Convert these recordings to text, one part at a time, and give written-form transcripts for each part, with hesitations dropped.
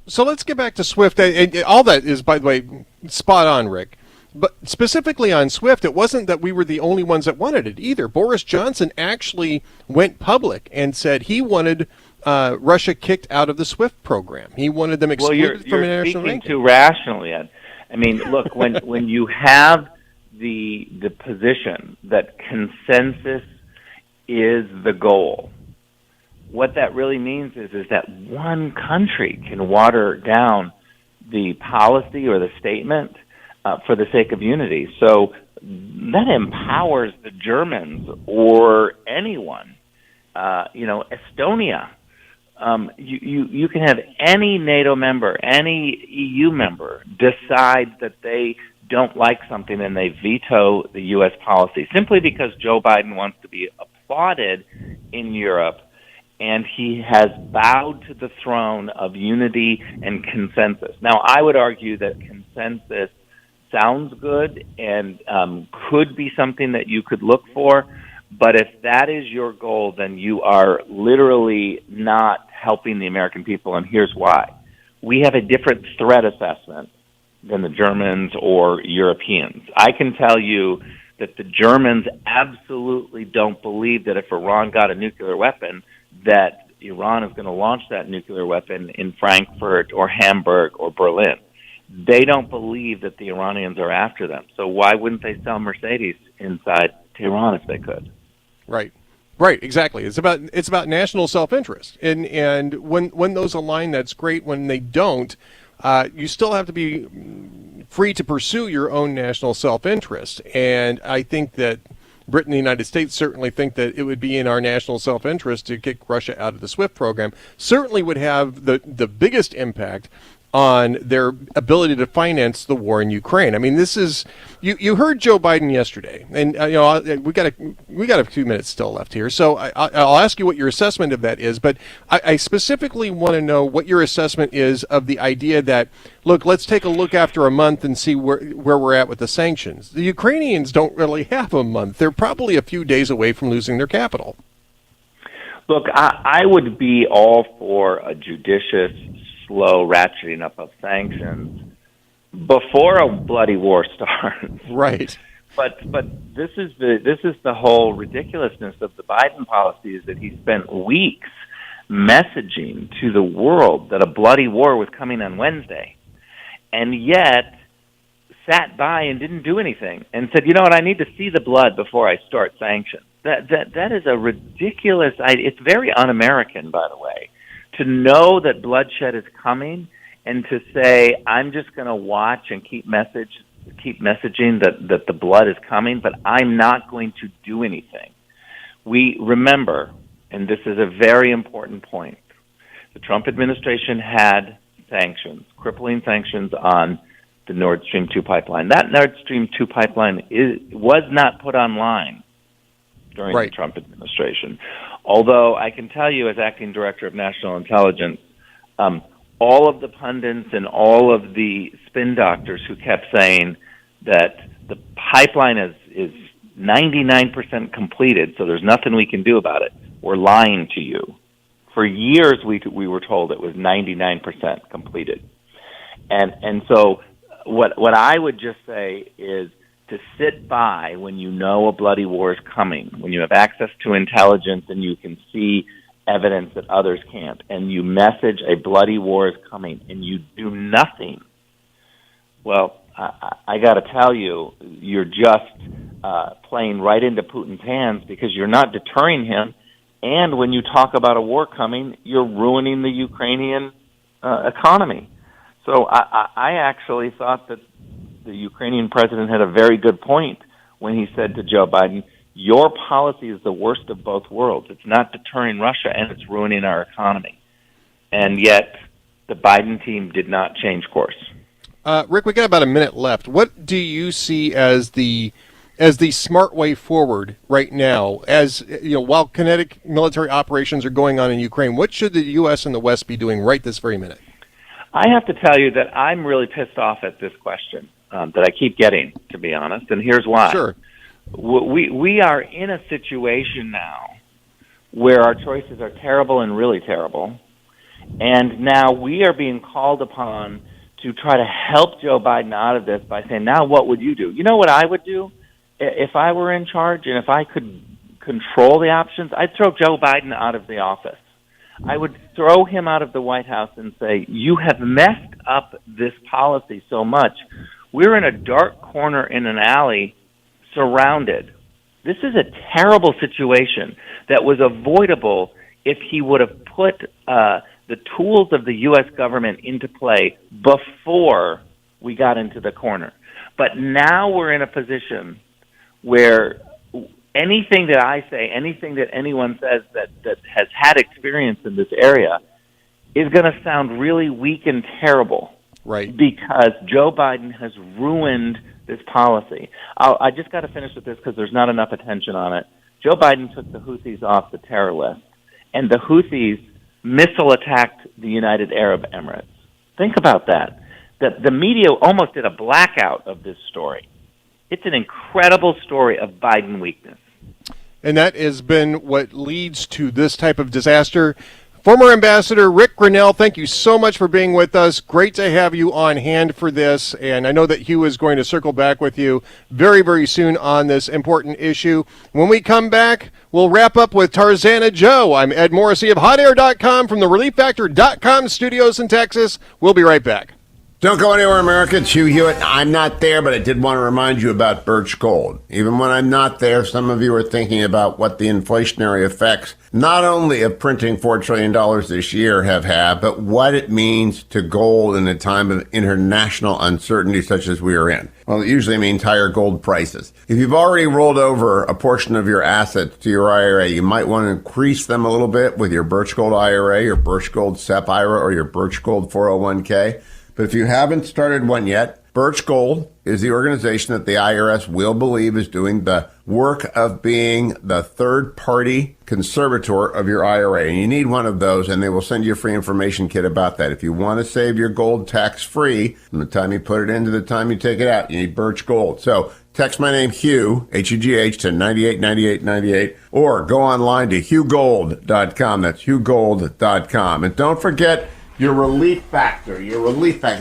So let's get back to Swift. And all that is, by the way, spot on, Rick. But specifically on Swift, it wasn't that we were the only ones that wanted it either. Boris Johnson actually went public and said he wanted Russia kicked out of the Swift program. He wanted them excluded from international ranking. You're speaking too rationally, Ed. I mean, look, when you have the position that consensus is the goal, what that really means is that one country can water down the policy or the statement for the sake of unity. So that empowers the Germans or anyone. Estonia. You can have any NATO member, any EU member decide that they don't like something and they veto the U.S. policy simply because Joe Biden wants to be applauded in Europe and he has bowed to the throne of unity and consensus. Now, I would argue that consensus sounds good and could be something that you could look for, but if that is your goal, then you are literally not helping the American people, and here's why. We have a different threat assessment than the Germans or Europeans. I can tell you that the Germans absolutely don't believe that if Iran got a nuclear weapon, that Iran is going to launch that nuclear weapon in Frankfurt or Hamburg or Berlin. They don't believe that the Iranians are after them. So why wouldn't they sell Mercedes inside Tehran if they could? Right, exactly. It's about national self-interest, and when those align, that's great. When they don't, you still have to be free to pursue your own national self-interest. And I think that Britain and the United States certainly think that it would be in our national self-interest to kick Russia out of the SWIFT program. Certainly would have the biggest impact on their ability to finance the war in Ukraine. I mean, this is you heard Joe Biden yesterday, and we got a few minutes still left here, so I'll ask you what your assessment of that is. But I specifically want to know what your assessment is of the idea that, look, let's take a look after a month and see where we're at with the sanctions. The Ukrainians don't really have a month; they're probably a few days away from losing their capital. Look, I would be all for a judicious, slow ratcheting up of sanctions before a bloody war starts. Right. But this is the whole ridiculousness of the Biden policy, is that he spent weeks messaging to the world that a bloody war was coming on Wednesday, and yet sat by and didn't do anything and said, you know what, I need to see the blood before I start sanctions. That is a ridiculous idea. It's very un-American, by the way, to know that bloodshed is coming and to say, I'm just going to watch and keep messaging that the blood is coming, but I'm not going to do anything. We remember, and this is a very important point, the Trump administration had sanctions, crippling sanctions on the Nord Stream 2 pipeline. That Nord Stream 2 pipeline was not put online during the Trump administration. Although I can tell you, as acting director of national intelligence, all of the pundits and all of the spin doctors who kept saying that the pipeline is 99% completed, so there's nothing we can do about it, were lying to you. For years, we were told it was 99% completed. And so what I would just say is, to sit by when you know a bloody war is coming, when you have access to intelligence and you can see evidence that others can't, and you message a bloody war is coming and you do nothing, well, I got to tell you, you're just playing right into Putin's hands, because you're not deterring him, and when you talk about a war coming, you're ruining the Ukrainian economy. So I actually thought that the Ukrainian president had a very good point when he said to Joe Biden, your policy is the worst of both worlds. It's not deterring Russia, and it's ruining our economy. And yet, the Biden team did not change course. Rick, we got about a minute left. What do you see as the smart way forward right now? As while kinetic military operations are going on in Ukraine, what should the U.S. and the West be doing right this very minute? I have to tell you that I'm really pissed off at this question that I keep getting, to be honest, and here's why. Sure. We are in a situation now where our choices are terrible and really terrible, And now we are being called upon to try to help Joe Biden out of this by saying, now what would you do? You know what I would do? If I were in charge and if I could control the options, I'd throw Joe Biden out of the office. I would throw him out of the White House and say, you have messed up this policy so much. We're in a dark corner in an alley surrounded. This is a terrible situation that was avoidable if he would have put the tools of the U.S. government into play before we got into the corner. But now we're in a position where anything that I say, anything that anyone says that has had experience in this area is going to sound really weak and terrible. Right. Because Joe Biden has ruined this policy. I just got to finish with this because there's not enough attention on it. Joe Biden took the Houthis off the terror list, and the Houthis missile attacked the United Arab Emirates. Think about that. The media almost did a blackout of this story. It's an incredible story of Biden weakness. And that has been what leads to this type of disaster. Former Ambassador Rick Grenell, thank you so much for being with us. Great to have you on hand for this. And I know that Hugh is going to circle back with you very, very soon on this important issue. When we come back, we'll wrap up with Tarzana Joe. I'm Ed Morrissey of HotAir.com from the ReliefFactor.com studios in Texas. We'll be right back. Don't go anywhere, America. It's Hugh Hewitt. I'm not there, but I did want to remind you about birch gold. Even when I'm not there, some of you are thinking about what the inflationary effects, not only of printing $4 trillion this year have had, but what it means to gold in a time of international uncertainty such as we are in. Well, it usually means higher gold prices. If you've already rolled over a portion of your assets to your IRA, you might want to increase them a little bit with your birch gold IRA, your birch gold SEP IRA, or your birch gold 401k. But if you haven't started one yet, Birch Gold is the organization that the IRS will believe is doing the work of being the third-party conservator of your IRA. And you need one of those, and they will send you a free information kit about that. If you want to save your gold tax-free from the time you put it in to the time you take it out, you need Birch Gold. So text my name, Hugh, H-U-G-H, to 989898, or go online to hughgold.com. That's hughgold.com. And don't forget your relief factor.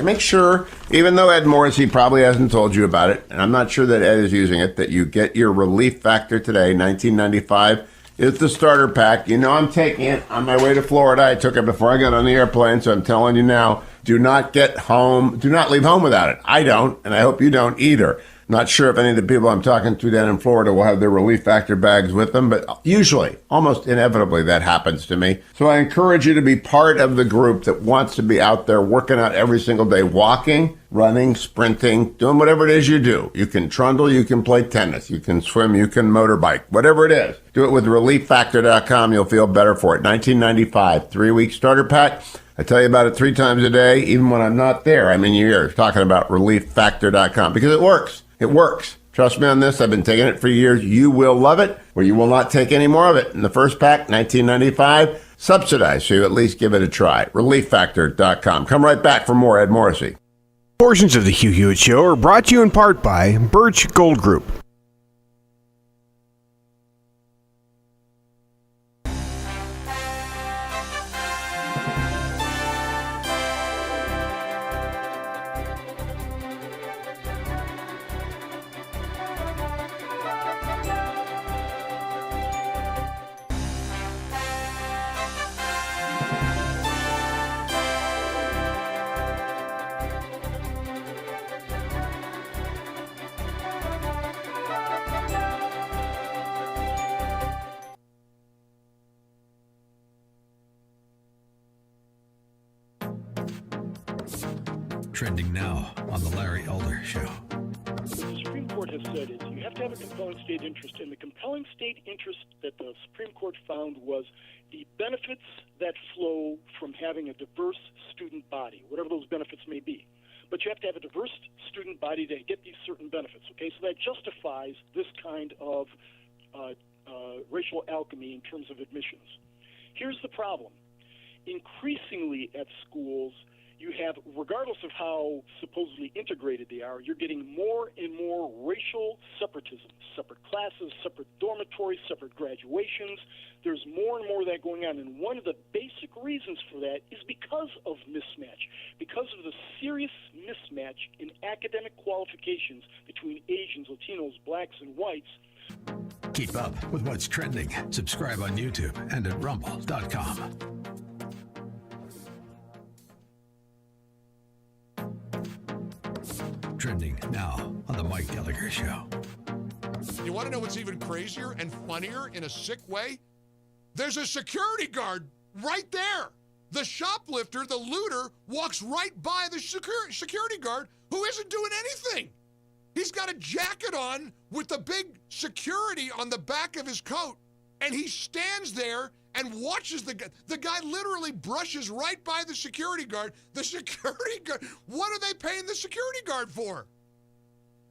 Make sure, even though Ed Morrissey probably hasn't told you about it, and I'm not sure that Ed is using it, that you get your relief factor today. $19.95 is the starter pack. You know I'm taking it on my way to Florida. I took it before I got on the airplane, so I'm telling you now, do not leave home without it. I don't, and I hope you don't either. Not sure if any of the people I'm talking to down in Florida will have their relief factor bags with them, but usually, almost inevitably, that happens to me. So I encourage you to be part of the group that wants to be out there working out every single day, walking, running, sprinting, doing whatever it is you do. You can trundle, you can play tennis, you can swim, you can motorbike, whatever it is. Do it with ReliefFactor.com. You'll feel better for it. $19.95, 3-week starter pack. I tell you about it 3 times a day, even when I'm not there. I'm in your ears talking about ReliefFactor.com because it works. It works. Trust me on this. I've been taking it for years. You will love it, or you will not take any more of it. In the first pack, $19.95, subsidized, so you at least give it a try. ReliefFactor.com. Come right back for more Ed Morrissey. Portions of the Hugh Hewitt Show are brought to you in part by Birch Gold Group. Trending now on the Larry Elder Show. What the Supreme Court has said is you have to have a compelling state interest, and the compelling state interest that the Supreme Court found was the benefits that flow from having a diverse student body, whatever those benefits may be. But you have to have a diverse student body to get these certain benefits, okay? So that justifies this kind of racial alchemy in terms of admissions. Here's the problem. Increasingly at schools, you you have, regardless of how supposedly integrated they are, you're getting more and more racial separatism, separate classes, separate dormitories, separate graduations. There's more and more of that going on, and one of the basic reasons for that is because of mismatch, because of the serious mismatch in academic qualifications between Asians, Latinos, blacks, and whites. Keep up with what's trending. Subscribe on YouTube and at rumble.com. Trending now on the Mike Gallagher Show. You want to know what's even crazier and funnier in a sick way? There's a security guard right there. The shoplifter, the looter, walks right by the security guard who isn't doing anything. He's got a jacket on with the big security on the back of his coat, and he stands there and watches the guy. The guy literally brushes right by the security guard. The security guard, what are they paying the security guard for?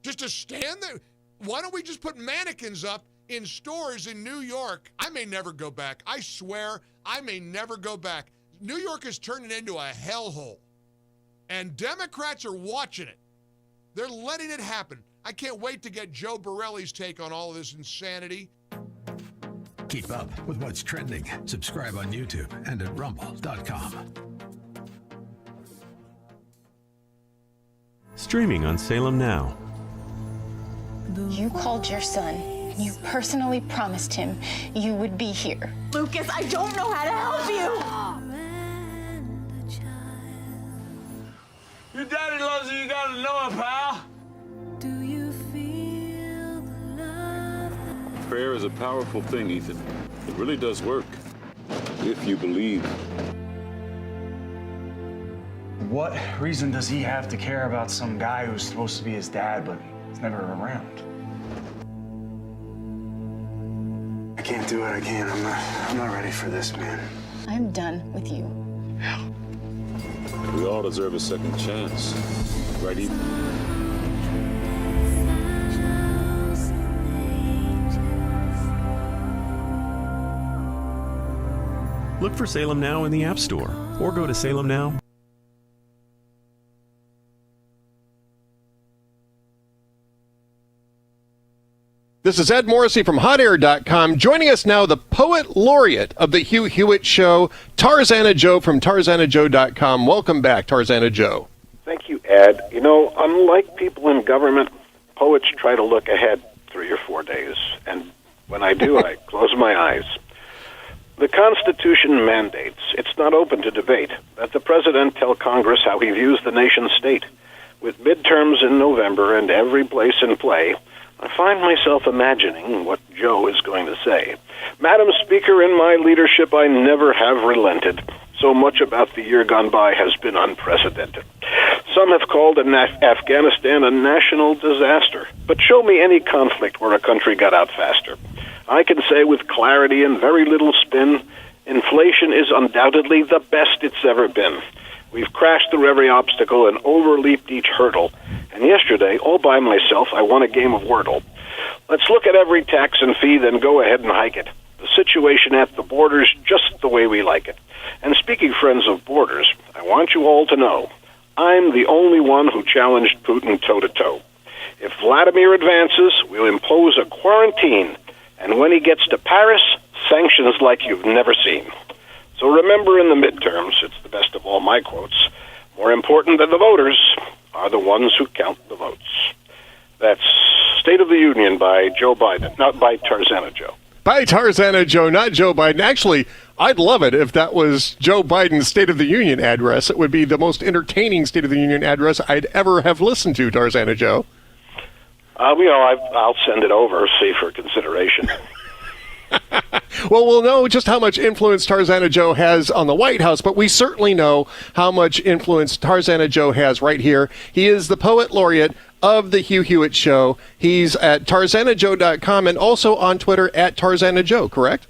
Just to stand there? Why don't we just put mannequins up in stores in New York? I may never go back. I swear, I may never go back. New York is turning into a hellhole, and Democrats are watching it. They're letting it happen. I can't wait to get Joe Borelli's take on all of this insanity. Keep up with what's trending. Subscribe on YouTube and at rumble.com. Streaming on Salem Now. You called your son. You personally promised him you would be here. Lucas, I don't know how to help you. Your daddy loves you, you gotta know it, pal. Do you feel the love? Prayer is a powerful thing, Ethan. It really does work, if you believe. What reason does he have to care about some guy who's supposed to be his dad, but he's never around? I can't do it. I can't. I'm not ready for this, man. I'm done with you. We all deserve a second chance. Right, Ethan? Look for Salem Now in the App Store or go to Salem Now. This is Ed Morrissey from HotAir.com. Joining us now, the poet laureate of the Hugh Hewitt Show, Tarzana Joe from TarzanaJoe.com. Welcome back, Tarzana Joe. Thank you, Ed. You know, unlike people in government, poets try to look ahead 3 or 4 days. And when I do, I close my eyes. The Constitution mandates, it's not open to debate, that the President tell Congress how he views the nation state. With midterms in November and every place in play, I find myself imagining what Joe is going to say. Madam Speaker, in my leadership, I never have relented. So much about the year gone by has been unprecedented. Some have called Afghanistan a national disaster. But show me any conflict where a country got out faster. I can say with clarity and very little spin, inflation is undoubtedly the best it's ever been. We've crashed through every obstacle and overleaped each hurdle. And yesterday, all by myself, I won a game of Wordle. Let's look at every tax and fee, then go ahead and hike it. The situation at the borders, just the way we like it. And speaking, friends of borders, I want you all to know, I'm the only one who challenged Putin toe-to-toe. If Vladimir advances, we'll impose a quarantine. And when he gets to Paris, sanctions like you've never seen. So remember, in the midterms, it's the best of all my quotes, more important than the voters are the ones who count the votes. That's State of the Union by Joe Biden, not by Tarzana Joe. By Tarzana Joe, not Joe Biden. Actually, I'd love it if that was Joe Biden's State of the Union address. It would be the most entertaining State of the Union address I'd ever have listened to, Tarzana Joe. I'll send it over, see, for consideration. Well, we'll know just how much influence Tarzana Joe has on the White House, but we certainly know how much influence Tarzana Joe has right here. He is the poet laureate of the Hugh Hewitt Show. He's at TarzanaJoe.com and also on Twitter at TarzanaJoe, correct?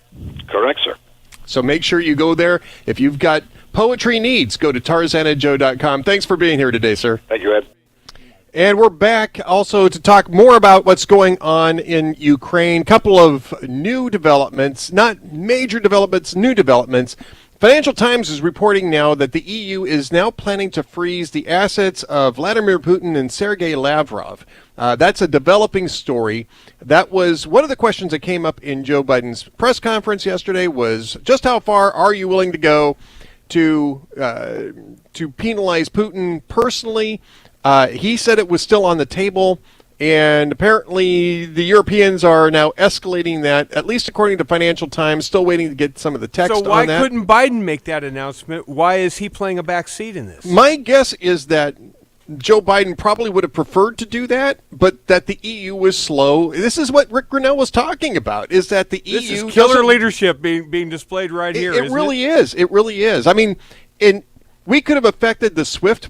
Correct, sir. So make sure you go there. If you've got poetry needs, go to TarzanaJoe.com. Thanks for being here today, sir. Thank you, Ed. And we're back also to talk more about what's going on in Ukraine. Couple of new developments, not major developments, new developments. Financial Times is reporting now that the EU is now planning to freeze the assets of Vladimir Putin and Sergei Lavrov. That's a developing story. That was one of the questions that came up in Joe Biden's press conference yesterday, was just how far are you willing to go to penalize Putin personally? He said it was still on the table. And apparently the Europeans are now escalating that, at least according to Financial Times, still waiting to get some of the text on that. So why couldn't Biden make that announcement? Why is he playing a back seat in this? My guess is that Joe Biden probably would have preferred to do that, but that the EU was slow. This is what Rick Grenell was talking about, is that the This EU... is killer leadership being displayed right here, It really is. It really is. I mean, we could have affected the SWIFT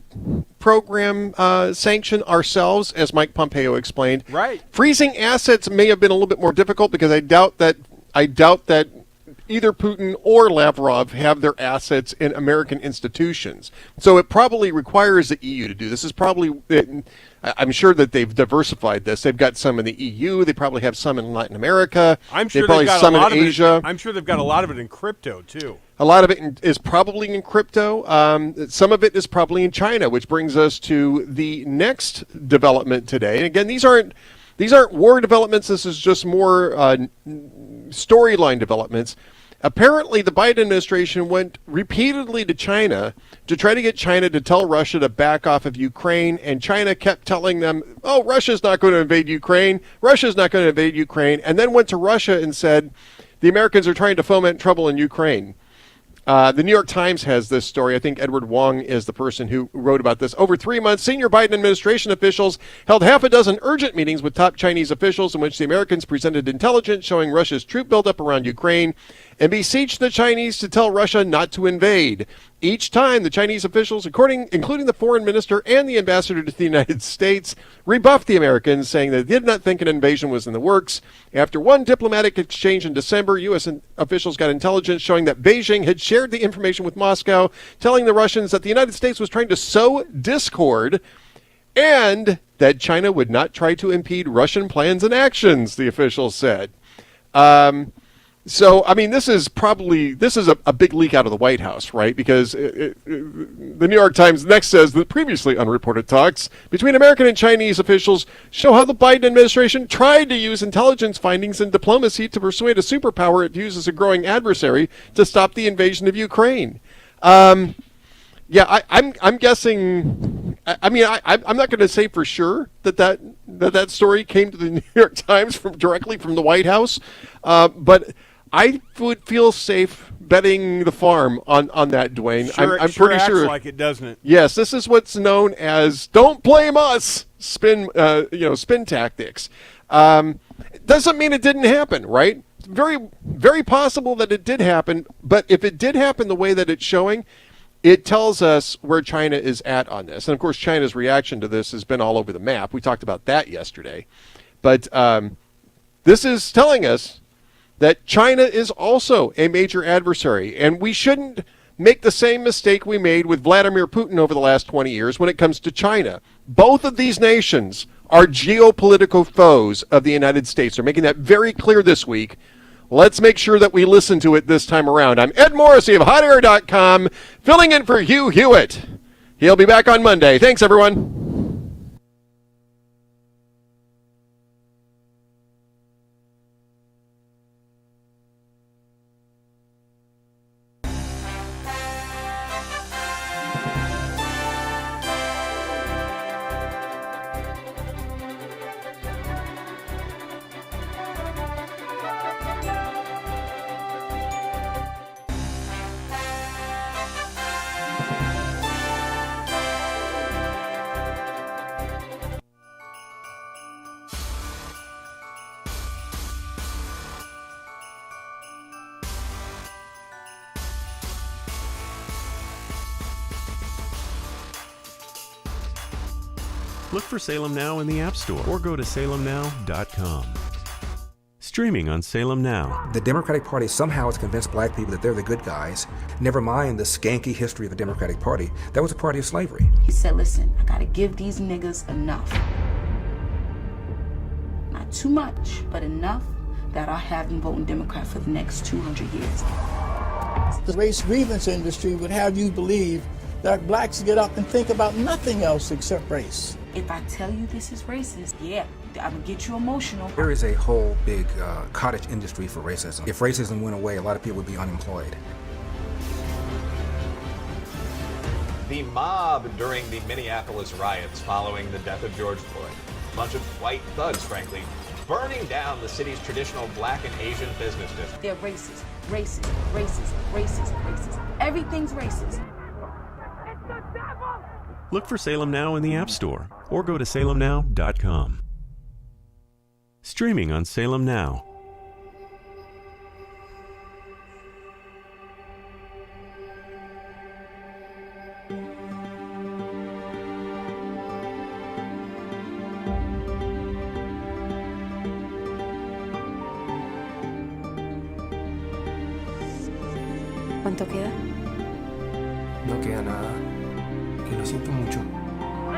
program sanction ourselves, as Mike Pompeo explained. Right. Freezing assets may have been a little bit more difficult because I doubt that either Putin or Lavrov have their assets in American institutions. So it probably requires the EU to do this. Is probably, I'm sure that they've diversified this. They've got some in the EU. They probably have some in Latin America. I'm sure they probably they've got some a lot in of Asia. I'm sure they've got a lot of it in crypto too. A lot of it is probably in crypto. Some of it is probably in China, which brings us to the next development today. And again, these aren't war developments. This is just more storyline developments. Apparently, the Biden administration went repeatedly to China to try to get China to tell Russia to back off of Ukraine, and China kept telling them, oh, Russia's not going to invade Ukraine. Russia's not going to invade Ukraine, and then went to Russia and said, the Americans are trying to foment trouble in Ukraine. The New York Times has this story. I think Edward Wong is the person who wrote about this. Over 3 months, senior Biden administration officials held half a dozen urgent meetings with top Chinese officials in which the Americans presented intelligence showing Russia's troop buildup around Ukraine and beseeched the Chinese to tell Russia not to invade. Each time, the Chinese officials, including the foreign minister and the ambassador to the United States, rebuffed the Americans, saying they did not think an invasion was in the works. After one diplomatic exchange in December, U.S. officials got intelligence showing that Beijing had shared the information with Moscow, telling the Russians that the United States was trying to sow discord and that China would not try to impede Russian plans and actions, the officials said. So, I mean, this is a big leak out of the White House, right? Because the New York Times next says that previously unreported talks between American and Chinese officials show how the Biden administration tried to use intelligence findings and diplomacy to persuade a superpower it views as a growing adversary to stop the invasion of Ukraine. I'm guessing. I mean, I'm not going to say for sure that story came to the New York Times directly from the White House, but I would feel safe betting the farm on that, Dwayne. I'm pretty sure. Like it, doesn't it? Yes, this is what's known as "don't blame us" spin tactics. Doesn't mean it didn't happen, right? Very, very possible that it did happen. But if it did happen the way that it's showing, it tells us where China is at on this. And of course, China's reaction to this has been all over the map. We talked about that yesterday. But this is telling us that China is also a major adversary, and we shouldn't make the same mistake we made with Vladimir Putin over the last 20 years when it comes to China. Both of these nations are geopolitical foes of the United States. They're making that very clear this week. Let's make sure that we listen to it this time around. I'm Ed Morrissey of HotAir.com, filling in for Hugh Hewitt. He'll be back on Monday. Thanks, everyone. Look for Salem Now in the App Store or go to salemnow.com. Streaming on Salem Now. The Democratic Party somehow has convinced black people that they're the good guys. Never mind the skanky history of the Democratic Party. That was a party of slavery. He said, listen, I gotta give these niggas enough. Not too much, but enough that I'll have them voting Democrat for the next 200 years. racist. The race grievance industry would have you believe that blacks get up and think about nothing else except race. If I tell you this is racist, yeah, I'm gonna get you emotional. There is a whole big cottage industry for racism. If racism went away, a lot of people would be unemployed. The mob during the Minneapolis riots following the death of George Floyd. A bunch of white thugs, frankly, burning down the city's traditional black and Asian business district. They're racist, racist, racist, racist, racist. Everything's racist. Look for Salem Now in the App Store or go to salemnow.com. Streaming on Salem Now. ¿Cuánto queda? No queda nada. Que lo siento mucho.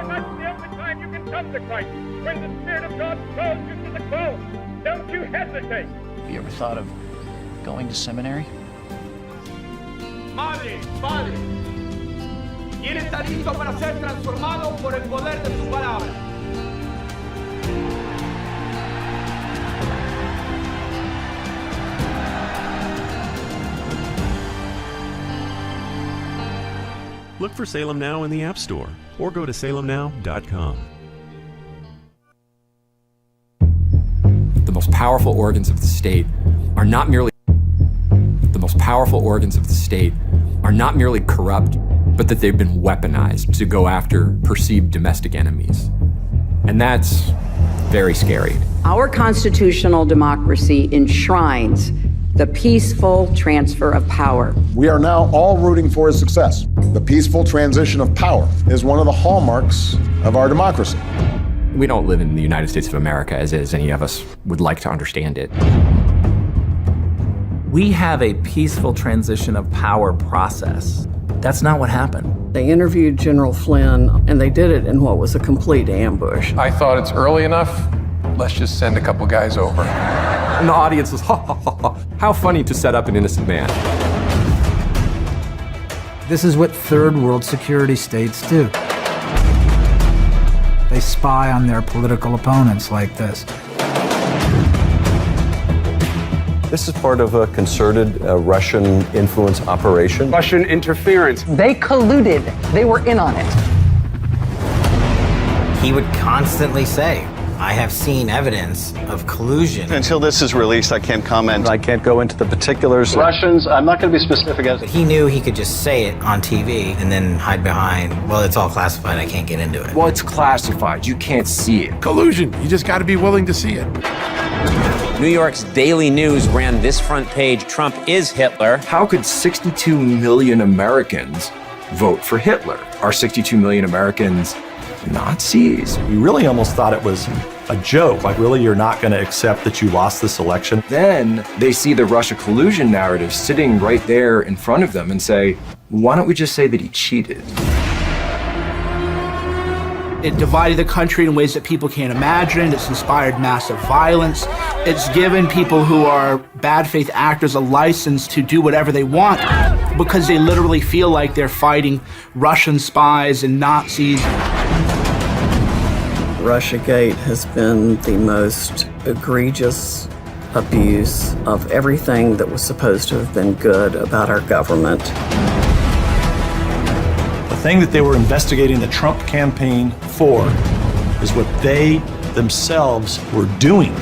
That's the only time you can come to Christ, when the Spirit of God calls you to the call. Don't you hesitate. Have you ever thought of going to seminary? Madre, padre, ¿quién está listo para ser transformado por el poder de su palabra? Look for Salem Now in the App Store or go to salemnow.com. The most powerful organs of the state are not merely corrupt, but that they've been weaponized to go after perceived domestic enemies. And that's very scary. Our constitutional democracy enshrines the peaceful transfer of power. We are now all rooting for his success. The peaceful transition of power is one of the hallmarks of our democracy. We don't live in the United States of America as is any of us would like to understand it. We have a peaceful transition of power process. That's not what happened. They interviewed General Flynn, and they did it in what was a complete ambush. I thought it's early enough. Let's just send a couple guys over. And the audience was, ha ha ha ha. How funny to set up an innocent man. This is what third world security states do. They spy on their political opponents like this. This is part of a concerted Russian influence operation. Russian interference. They colluded. They were in on it. He would constantly say, I have seen evidence of collusion. Until this is released, I can't comment. I can't go into the particulars. Russians, I'm not going to be specific. But he knew he could just say it on TV and then hide behind, well, it's all classified, I can't get into it. Well, it's classified. You can't see it. Collusion. You just got to be willing to see it. New York's Daily News ran this front page, Trump is Hitler. How could 62 million Americans vote for Hitler? Are 62 million Americans Nazis? We really almost thought it was a joke. Like, really, you're not going to accept that you lost this election? Then they see the Russia collusion narrative sitting right there in front of them and say, why don't we just say that he cheated? It divided the country in ways that people can't imagine. It's inspired massive violence. It's given people who are bad faith actors a license to do whatever they want because they literally feel like they're fighting Russian spies and Nazis. Russiagate has been the most egregious abuse of everything that was supposed to have been good about our government. The thing that they were investigating the Trump campaign for is what they themselves were doing.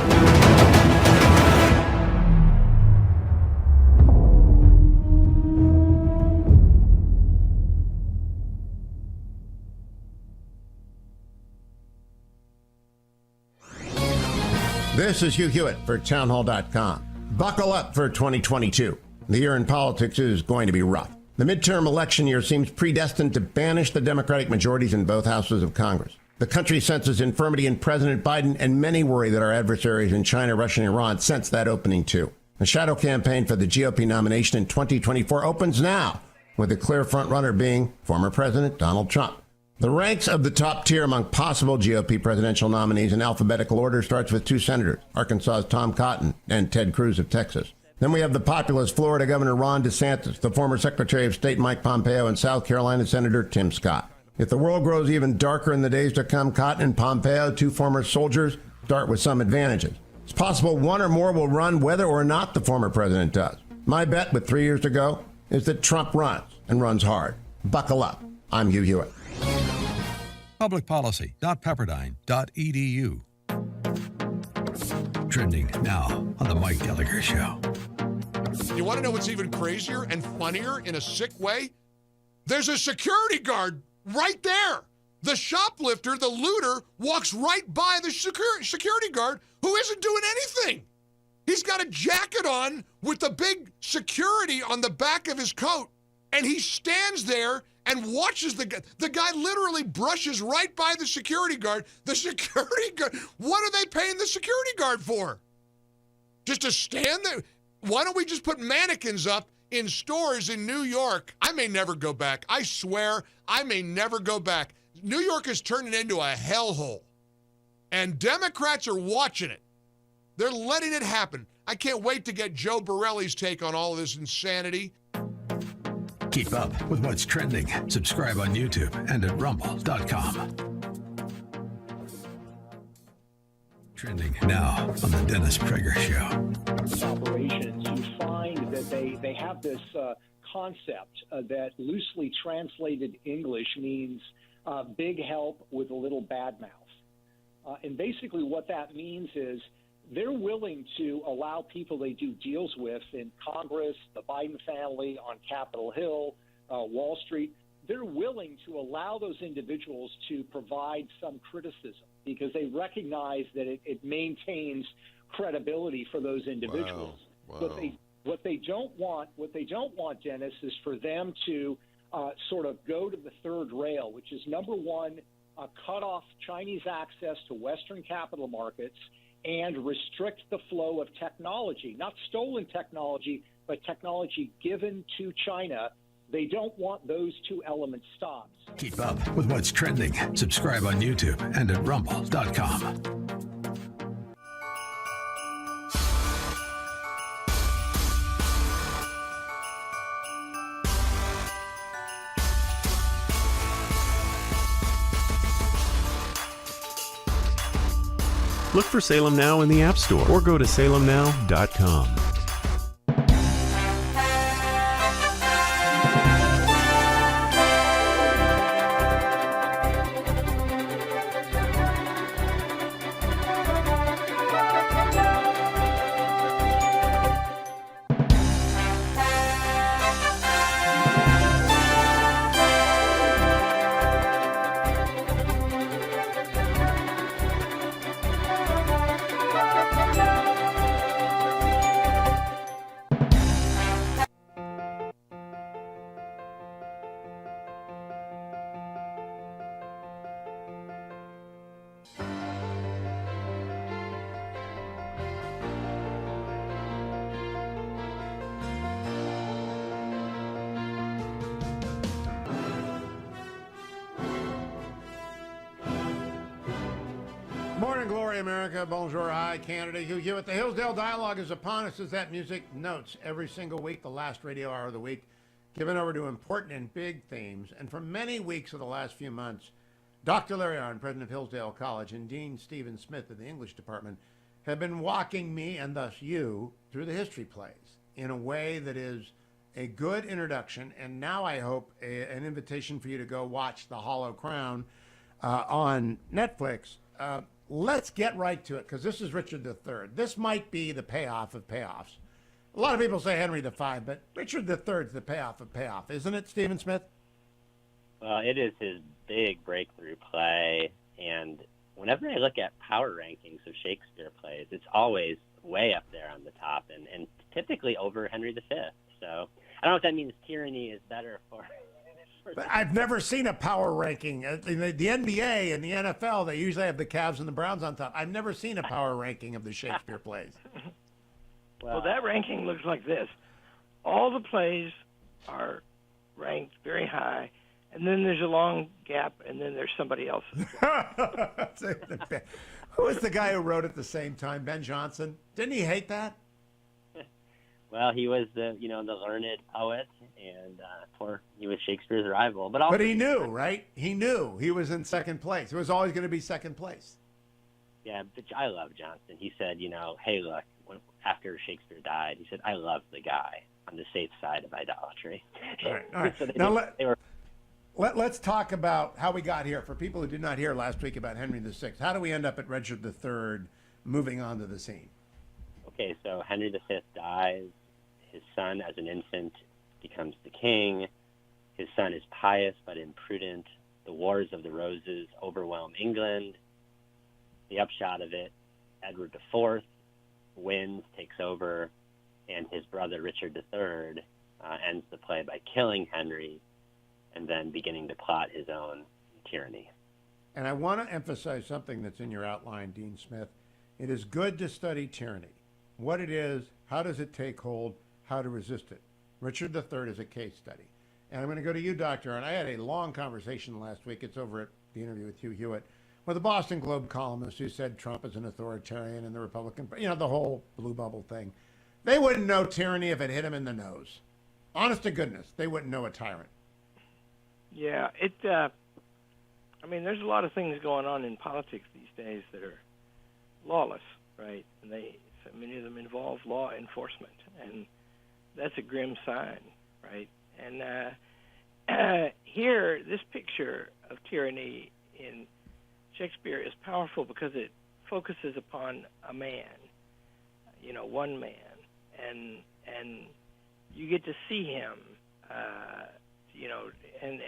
This is Hugh Hewitt for townhall.com. Buckle up for 2022. The year in politics is going to be rough. The midterm election year seems predestined to banish the Democratic majorities in both houses of Congress. The country senses infirmity in President Biden, and many worry that our adversaries in China, Russia, and Iran sense that opening too. The shadow campaign for the GOP nomination in 2024 opens now, with a clear frontrunner being former President Donald Trump. The ranks of the top tier among possible GOP presidential nominees in alphabetical order starts with two senators, Arkansas's Tom Cotton and Ted Cruz of Texas. Then we have the populist Florida Governor Ron DeSantis, the former Secretary of State Mike Pompeo, and South Carolina Senator Tim Scott. If the world grows even darker in the days to come, Cotton and Pompeo, two former soldiers, start with some advantages. It's possible one or more will run whether or not the former president does. My bet with 3 years to go is that Trump runs and runs hard. Buckle up. I'm Hugh Hewitt. Publicpolicy.pepperdine.edu. Trending now on The Mike Gallagher Show. You want to know what's even crazier and funnier in a sick way? There's a security guard right there. The shoplifter, the looter, walks right by the security guard who isn't doing anything. He's got a jacket on with the big security on the back of his coat, and he stands there and watches the guy. The guy literally brushes right by the security guard. The security guard, what are they paying the security guard for? Just to stand there? Why don't we just put mannequins up in stores in New York? I may never go back. I swear, I may never go back. New York is turning into a hellhole, and Democrats are watching it. They're letting it happen. I can't wait to get Joe Borelli's take on all of this insanity. Keep up with what's trending. Subscribe on YouTube and at rumble.com. Trending now on the Dennis Prager Show. Operations, you find that they have this concept that loosely translated English means big help with a little bad mouth. And basically what that means is they're willing to allow people they do deals with in Congress, the Biden family, on Capitol Hill, Wall Street. They're willing to allow those individuals to provide some criticism because they recognize that it maintains credibility for those individuals. Wow. What they don't want, Dennis, is for them to sort of go to the third rail, which is number one, cut off Chinese access to Western capital markets and restrict the flow of technology, not stolen technology, but technology given to China. They don't want those two elements stopped. Keep up with what's trending. Subscribe on YouTube and at rumble.com. Look for Salem Now in the App Store or go to salemnow.com. Morning, glory, America. Bonjour, hi, Canada. Hugh Hewitt. The Hillsdale Dialogue is upon us as that music notes every single week, the last radio hour of the week, given over to important and big themes. And for many weeks of the last few months, Dr. Larry Arnn, president of Hillsdale College, and Dean Stephen Smith of the English department have been walking me, and thus you, through the history plays in a way that is a good introduction, and now I hope an invitation for you to go watch The Hollow Crown on Netflix. Let's get right to it, because this is Richard III. This might be the payoff of payoffs. A lot of people say Henry V, but Richard III is the payoff of payoff, isn't it, Stephen Smith? Well, it is his big breakthrough play, and whenever I look at power rankings of Shakespeare plays, it's always way up there on the top, and typically over Henry V. So I don't know if that means Tyranny is better for... But I've never seen a power ranking. In the NBA and the NFL, they usually have the Cavs and the Browns on top. I've never seen a power ranking of the Shakespeare plays. Well, that ranking looks like this. All the plays are ranked very high, and then there's a long gap, and then there's somebody else. Who was the guy who wrote at the same time? Ben Jonson? Didn't he hate that? Well, he was the learned poet, and he was Shakespeare's rival. But he knew, right? He knew he was in second place. It was always going to be second place. Yeah, but I love Johnston. He said, hey, look, after Shakespeare died, he said, I love the guy on the safe side of idolatry. All right. So let's talk about how we got here. For people who did not hear last week about Henry VI, how do we end up at Richard III moving on to the scene? Okay, so Henry V dies. His son, as an infant, becomes the king. His son is pious but imprudent. The Wars of the Roses overwhelm England. The upshot of it, Edward IV wins, takes over, and his brother Richard III ends the play by killing Henry and then beginning to plot his own tyranny. And I want to emphasize something that's in your outline, Dean Smith. It is good to study tyranny. What it is, how does it take hold, how to resist it. Richard III is a case study. And I'm going to go to you, Dr. Arnn. I had a long conversation last week. It's over at the interview with Hugh Hewitt, with a Boston Globe columnist who said Trump is an authoritarian and the Republican, the whole blue bubble thing. They wouldn't know tyranny if it hit them in the nose. Honest to goodness, they wouldn't know a tyrant. Yeah, there's a lot of things going on in politics these days that are lawless, right? And many of them involve law enforcement, and that's a grim sign, right? And here, this picture of tyranny in Shakespeare is powerful because it focuses upon a man, one man, and you get to see him, and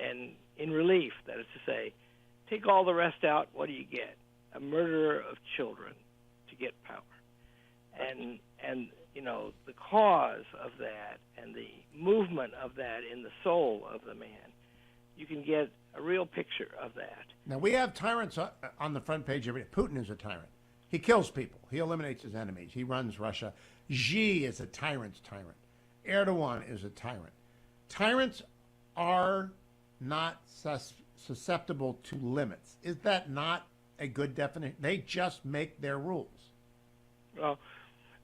in relief. That is to say, take all the rest out. What do you get? A murderer of children to get power, and the cause of that and the movement of that in the soul of the man. You can get a real picture of that. Now, we have tyrants on the front page every day. Putin is a tyrant. He kills people. He eliminates his enemies. He runs Russia. Xi is a tyrant's tyrant. Erdogan is a tyrant. Tyrants are not susceptible to limits. Is that not a good definition? They just make their rules. Well,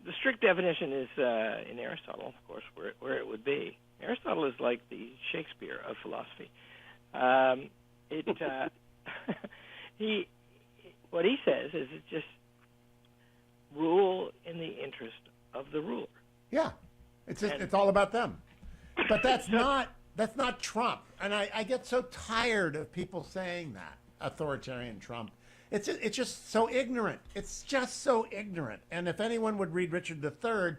the strict definition is in Aristotle, of course, where it would be. Aristotle is like the Shakespeare of philosophy. What he says is it just rule in the interest of the ruler. Yeah, it's all about them. But that's not Trump. And I get so tired of people saying that, authoritarian Trump. It's just so ignorant. It's just so ignorant. And if anyone would read Richard III,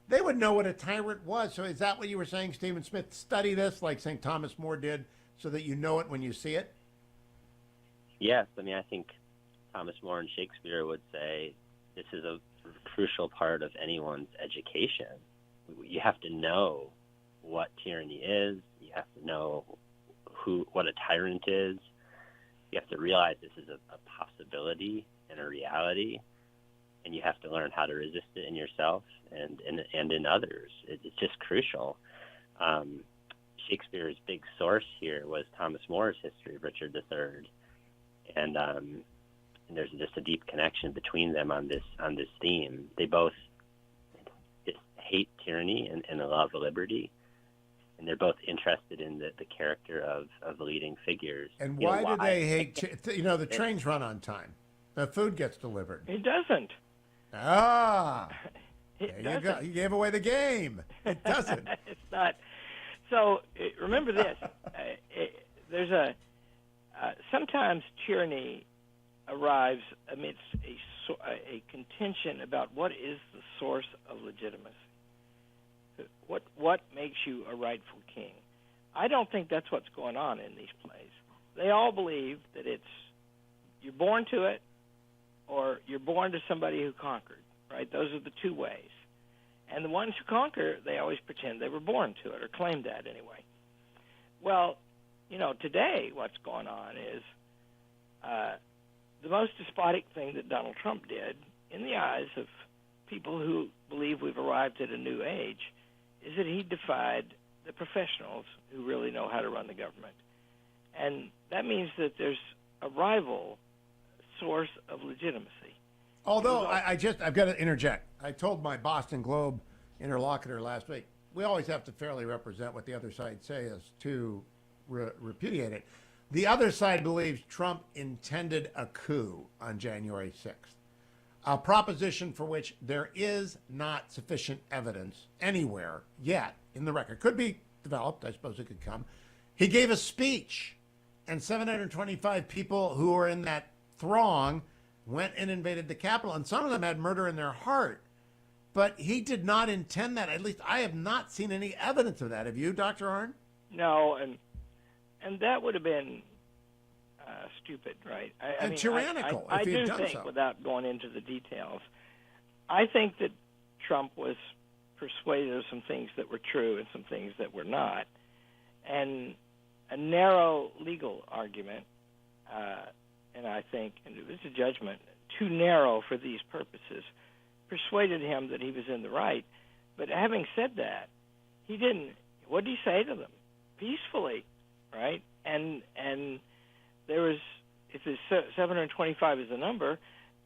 they would know what a tyrant was. So is that what you were saying, Stephen Smith? Study this like St. Thomas More did so that you know it when you see it? Yes. I think Thomas More and Shakespeare would say this is a crucial part of anyone's education. You have to know what tyranny is. You have to know what a tyrant is. You have to realize this is a possibility and a reality, and you have to learn how to resist it in yourself and in others. It's just crucial. Shakespeare's big source here was Thomas More's history of Richard III, and there's just a deep connection between them on this theme. They both just hate tyranny and love liberty. And they're both interested in the character of leading figures. And why do they hate? The trains run on time. The food gets delivered. It doesn't. There you go. You gave away the game. It doesn't. It's not. So remember this. There's sometimes tyranny arrives amidst a contention about what is the source of legitimacy. What makes you a rightful king? I don't think that's what's going on in these plays. They all believe that you're born to it or you're born to somebody who conquered, right? Those are the two ways. And the ones who conquer, they always pretend they were born to it or claim that anyway. Well, today what's going on is the most despotic thing that Donald Trump did in the eyes of people who believe we've arrived at a new age is that he defied the professionals who really know how to run the government. And that means that there's a rival source of legitimacy. Although I've got to interject. I told my Boston Globe interlocutor last week, we always have to fairly represent what the other side says to repudiate it. The other side believes Trump intended a coup on January 6th, a proposition for which there is not sufficient evidence anywhere yet in the record. Could be developed, I suppose it could come. He gave a speech, and 725 people who were in that throng went and invaded the Capitol, and some of them had murder in their heart. But he did not intend that. At least I have not seen any evidence of that. Have you, Dr. Arnn? No, and that would have been stupid, right? I mean, tyrannical. I if he do had done think, so. without going into the details, I think that Trump was persuaded of some things that were true and some things that were not, and a narrow legal argument, and I think, and it was a judgment, too narrow for these purposes, persuaded him that he was in the right. But having said that, he didn't. What did he say to them? Peacefully, right? And there was, if the 725 is the number,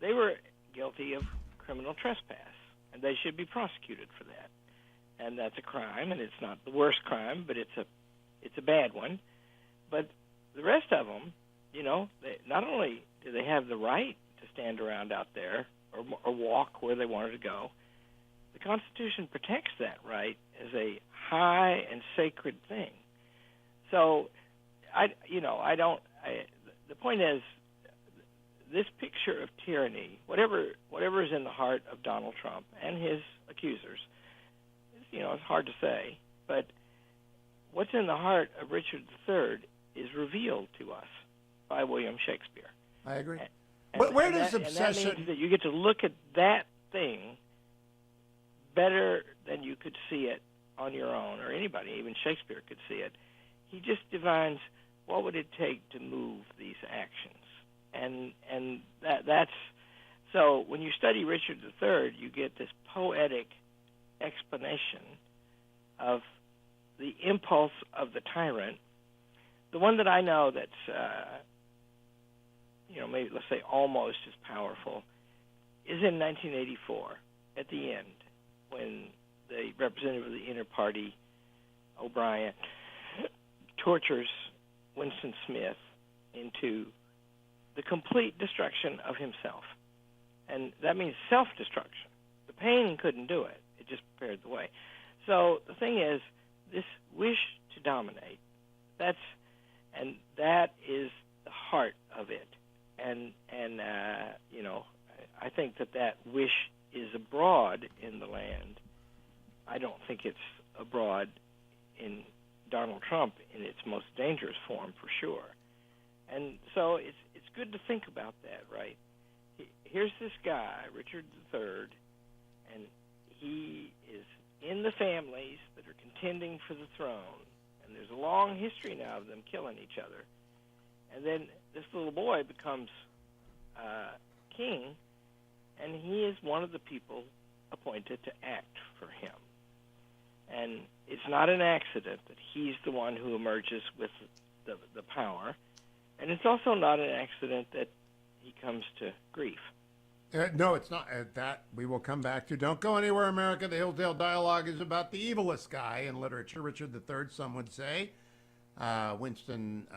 they were guilty of criminal trespass, and they should be prosecuted for that. And that's a crime, and it's not the worst crime, but it's a bad one. But the rest of them, you know, they, not only do they have the right to stand around out there or walk where they wanted to go, the Constitution protects that right as a high and sacred thing. So, the point is, this picture of tyranny, whatever is in the heart of Donald Trump and his accusers, you know, it's hard to say, but what's in the heart of Richard III is revealed to us by William Shakespeare. I agree. But where does obsession... that means that you get to look at that thing better than you could see it on your own, or anybody, even Shakespeare could see it. He just divines what would it take to move these actions. And that's... So when you study Richard III, you get this poetic explanation of the impulse of the tyrant. The one that I know that's, maybe let's say almost as powerful, is in 1984 at the end when the representative of the inner party, O'Brien, tortures Winston Smith into the complete destruction of himself. And that means self-destruction. The pain couldn't do it. It just prepared the way. So the thing is, this wish to dominate, that is the heart of it. And I think that wish is abroad in the land. I don't think it's abroad in Donald Trump in its most dangerous form, for sure. And so it's good to think about that, right? Here's this guy, Richard III, and he is in the families that are contending for the throne, and there's a long history now of them killing each other. And then this little boy becomes king, and he is one of the people appointed to act for him. And it's not an accident that he's the one who emerges with the power, and it's also not an accident that he comes to grief. No, it's not. That we will come back to. Don't go anywhere, America. The Hillsdale Dialogue is about the evilest guy in literature, Richard III, some would say. Winston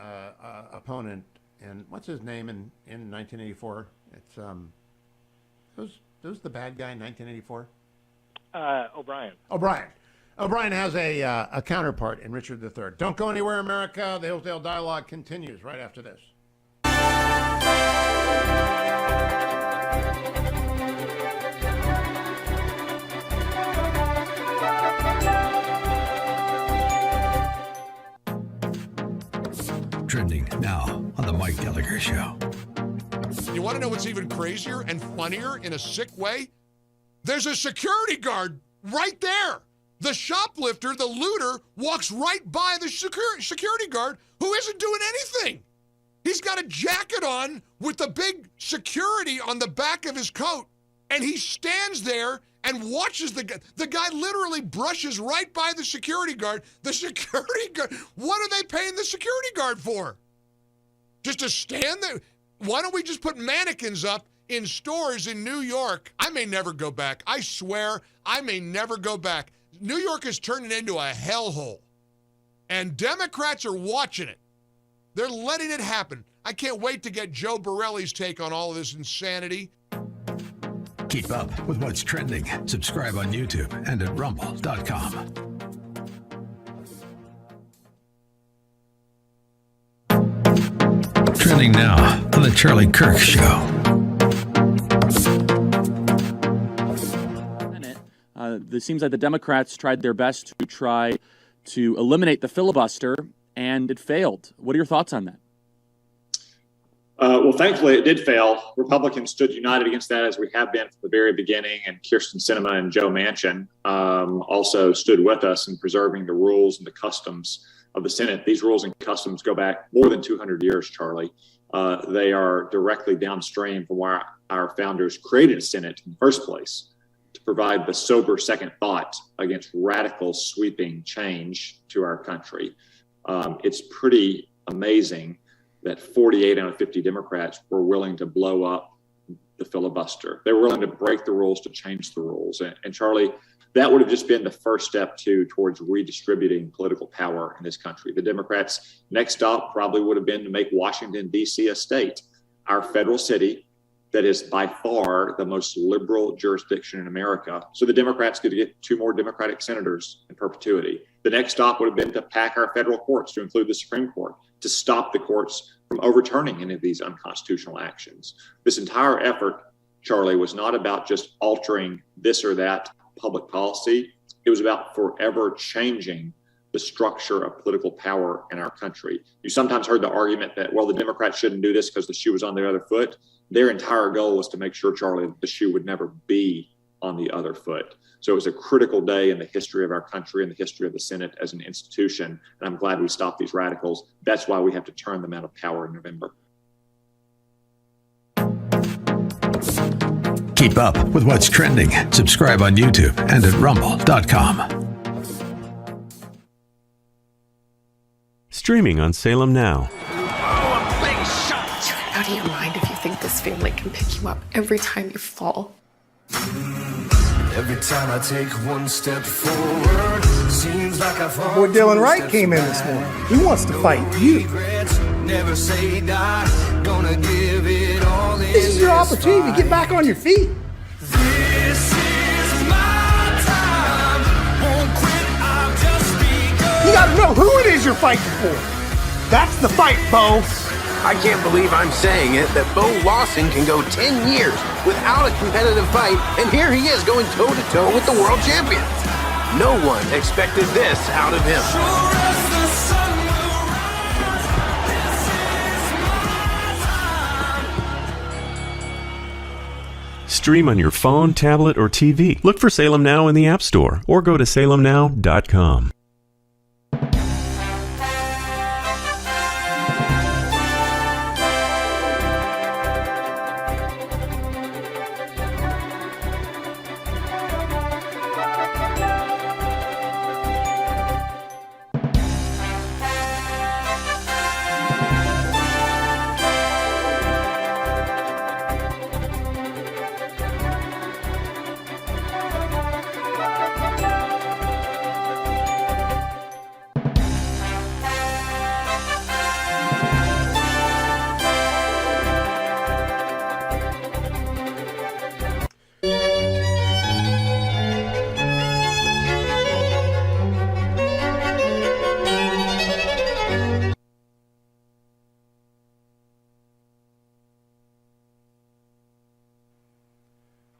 opponent, and what's his name in 1984? It's who's the bad guy in 1984? O'Brien. O'Brien has a counterpart in Richard III. Don't go anywhere, America. The Hillsdale Dialogue continues right after this. Trending now on The Mike Gallagher Show. You want to know what's even crazier and funnier in a sick way? There's a security guard right there. The shoplifter, the looter, walks right by the security guard who isn't doing anything. He's got a jacket on with the big security on the back of his coat, and he stands there and watches the guy. The guy literally brushes right by the security guard. The security guard, what are they paying the security guard for? Just to stand there? Why don't we just put mannequins up in stores in New York. I may never go back. I swear I may never go back. New York is turning into a hellhole. And Democrats are watching it. They're letting it happen. I can't wait to get Joe Borelli's take on all of this insanity. Keep up with what's trending. Subscribe on YouTube and at rumble.com. Trending now on the Charlie Kirk Show. It seems like the Democrats tried their best to try to eliminate the filibuster, and it failed. What are your thoughts on that? Well, thankfully, it did fail. Republicans stood united against that, as we have been from the very beginning, and Kyrsten Sinema and Joe Manchin also stood with us in preserving the rules and the customs of the Senate. These rules and customs go back more than 200 years, Charlie. They are directly downstream from why our founders created a Senate in the first place, to provide the sober second thought against radical sweeping change to our country. It's pretty amazing that 48 out of 50 Democrats were willing to blow up the filibuster. They were willing to break the rules to change the rules. And Charlie, that would have just been the first step towards redistributing political power in this country. The Democrats' next stop probably would have been to make Washington, D.C. a state, our federal city that is by far the most liberal jurisdiction in America. So the Democrats could get 2 more Democratic senators in perpetuity. The next stop would have been to pack our federal courts, to include the Supreme Court, to stop the courts from overturning any of these unconstitutional actions. This entire effort, Charlie, was not about just altering this or that public policy. It was about forever changing the structure of political power in our country. You sometimes heard the argument that, well, the Democrats shouldn't do this because the shoe was on the other foot. Their entire goal was to make sure, Charlie, that the shoe would never be on the other foot. So it was a critical day in the history of our country and the history of the Senate as an institution. And I'm glad we stopped these radicals. That's why we have to turn them out of power in November. Keep up with what's trending. Subscribe on YouTube and at rumble.com. Streaming on Salem Now. Out of your mind if you think this family can pick you up every time you fall. Every time I take one step forward, seems like I fall. Boy, Dylan Wright came in this morning. He wants to fight you. Never say die, gonna give it all. This is your opportunity to get back on your feet. This is my time. Won't quit, I've just begun. You gotta know who it is you're fighting for. That's the fight, Bo. I can't believe I'm saying it, that Bo Lawson can go 10 years without a competitive fight, and here he is going toe-to-toe with the world champion. No one expected this out of him. Stream on your phone, tablet, or TV. Look for Salem Now in the App Store or go to salemnow.com.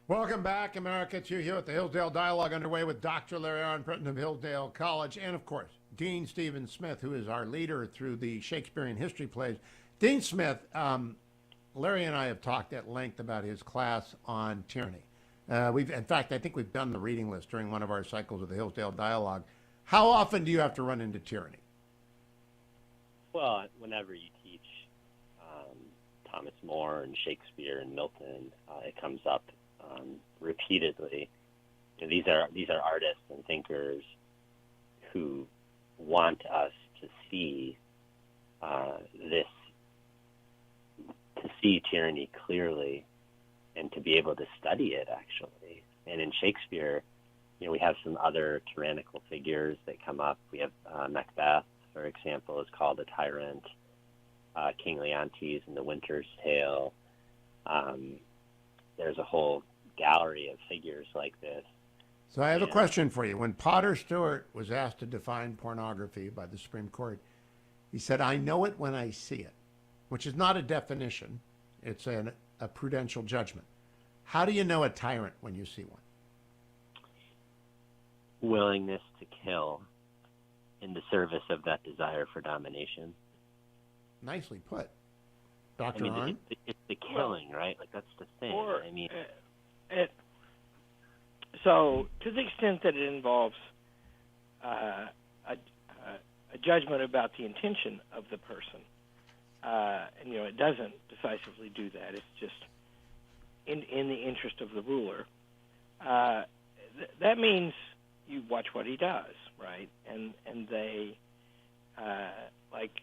Welcome back, America. It's Hugh Hewitt, the Hillsdale Dialogue underway with Dr. Larry Arnn, president of Hillsdale College, and of course, Dean Stephen Smith, who is our leader through the Shakespearean history plays. Dean Smith, Larry and I have talked at length about his class on tyranny. In fact, I think we've done the reading list during one of our cycles of the Hillsdale Dialogue. How often do you have to run into tyranny? Well, whenever you teach Thomas More and Shakespeare and Milton, it comes up repeatedly. You know, these are artists and thinkers who want us to see to see tyranny clearly and to be able to study it, actually. And in Shakespeare, we have some other tyrannical figures that come up. We have Macbeth, for example, is called a tyrant. King Leontes in The Winter's Tale. There's a whole gallery of figures like this. So I have a question for you. When Potter Stewart was asked to define pornography by the Supreme Court, he said, "I know it when I see it," which is not a definition. It's a prudential judgment. How do you know a tyrant when you see one? Willingness to kill in the service of that desire for domination. Nicely put. Dr. Arnn? It's the killing, right? Like, that's the thing. So to the extent that it involves a judgment about the intention of the person, and it doesn't decisively do that. It's just in the interest of the ruler. That means you watch what he does, right? And they, like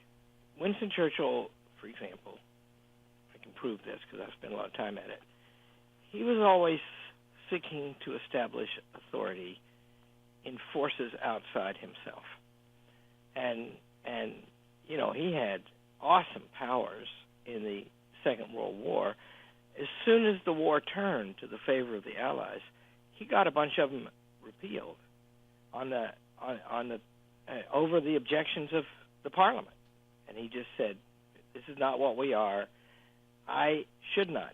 Winston Churchill, for example, I can prove this because I've spent a lot of time at it. He was always seeking to establish authority in forces outside himself. And he had awesome powers in the Second World War. As soon as the war turned to the favor of the Allies, he got a bunch of them repealed over the objections of the Parliament. And he just said, "This is not what we are.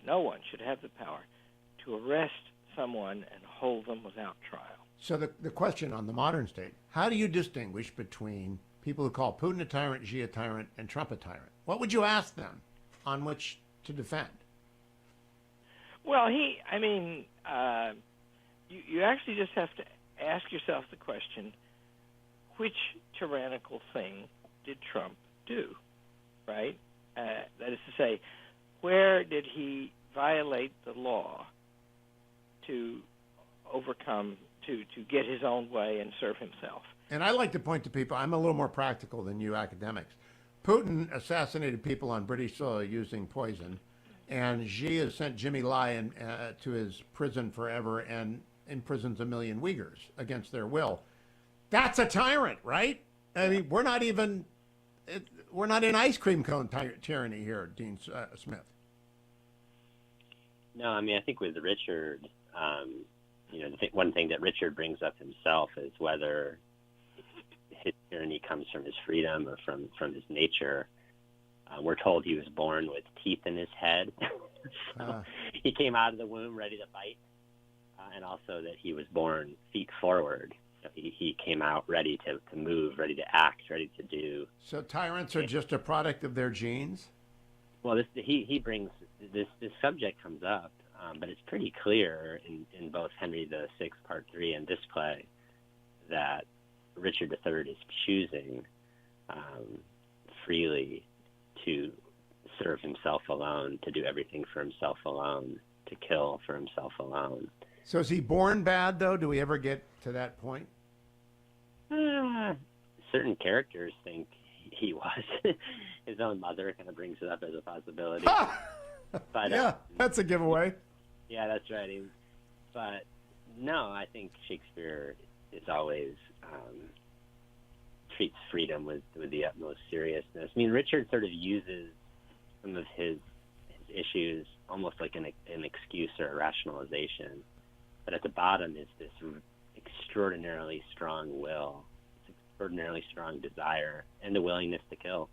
No one should have the power to arrest someone and hold them without trial." So the question on the modern state, how do you distinguish between people who call Putin a tyrant, Xi a tyrant, and Trump a tyrant? What would you ask them on which to defend? Well, you actually just have to ask yourself the question, which tyrannical thing did Trump do, right? That is to say, where did he violate the law to overcome, to get his own way and serve himself? And I like to point to people, I'm a little more practical than you academics. Putin assassinated people on British soil using poison, and Xi has sent Jimmy Lai to his prison forever and imprisons 1 million Uyghurs against their will. That's a tyrant, right? I mean, we're not in ice cream cone tyranny here, Dean Smith. No, I think with Richard, one thing that Richard brings up himself is whether his tyranny comes from his freedom or from his nature. We're told he was born with teeth in his head. He came out of the womb ready to bite, and also that he was born feet forward. He came out ready to move, ready to act, ready to do. So tyrants are just a product of their genes? Well, he brings this subject comes up, but it's pretty clear in both Henry VI Part 3 and this play that Richard III is choosing freely to serve himself alone, to do everything for himself alone, to kill for himself alone. So is he born bad, though? Do we ever get to that point? Certain characters think he was. His own mother kind of brings it up as a possibility. But, yeah, that's a giveaway. Yeah, that's right. But no, I think Shakespeare is always treats freedom with the utmost seriousness. Richard sort of uses some of his issues almost like an excuse or a rationalization. But at the bottom is this extraordinarily strong will, extraordinarily strong desire, and the willingness to kill.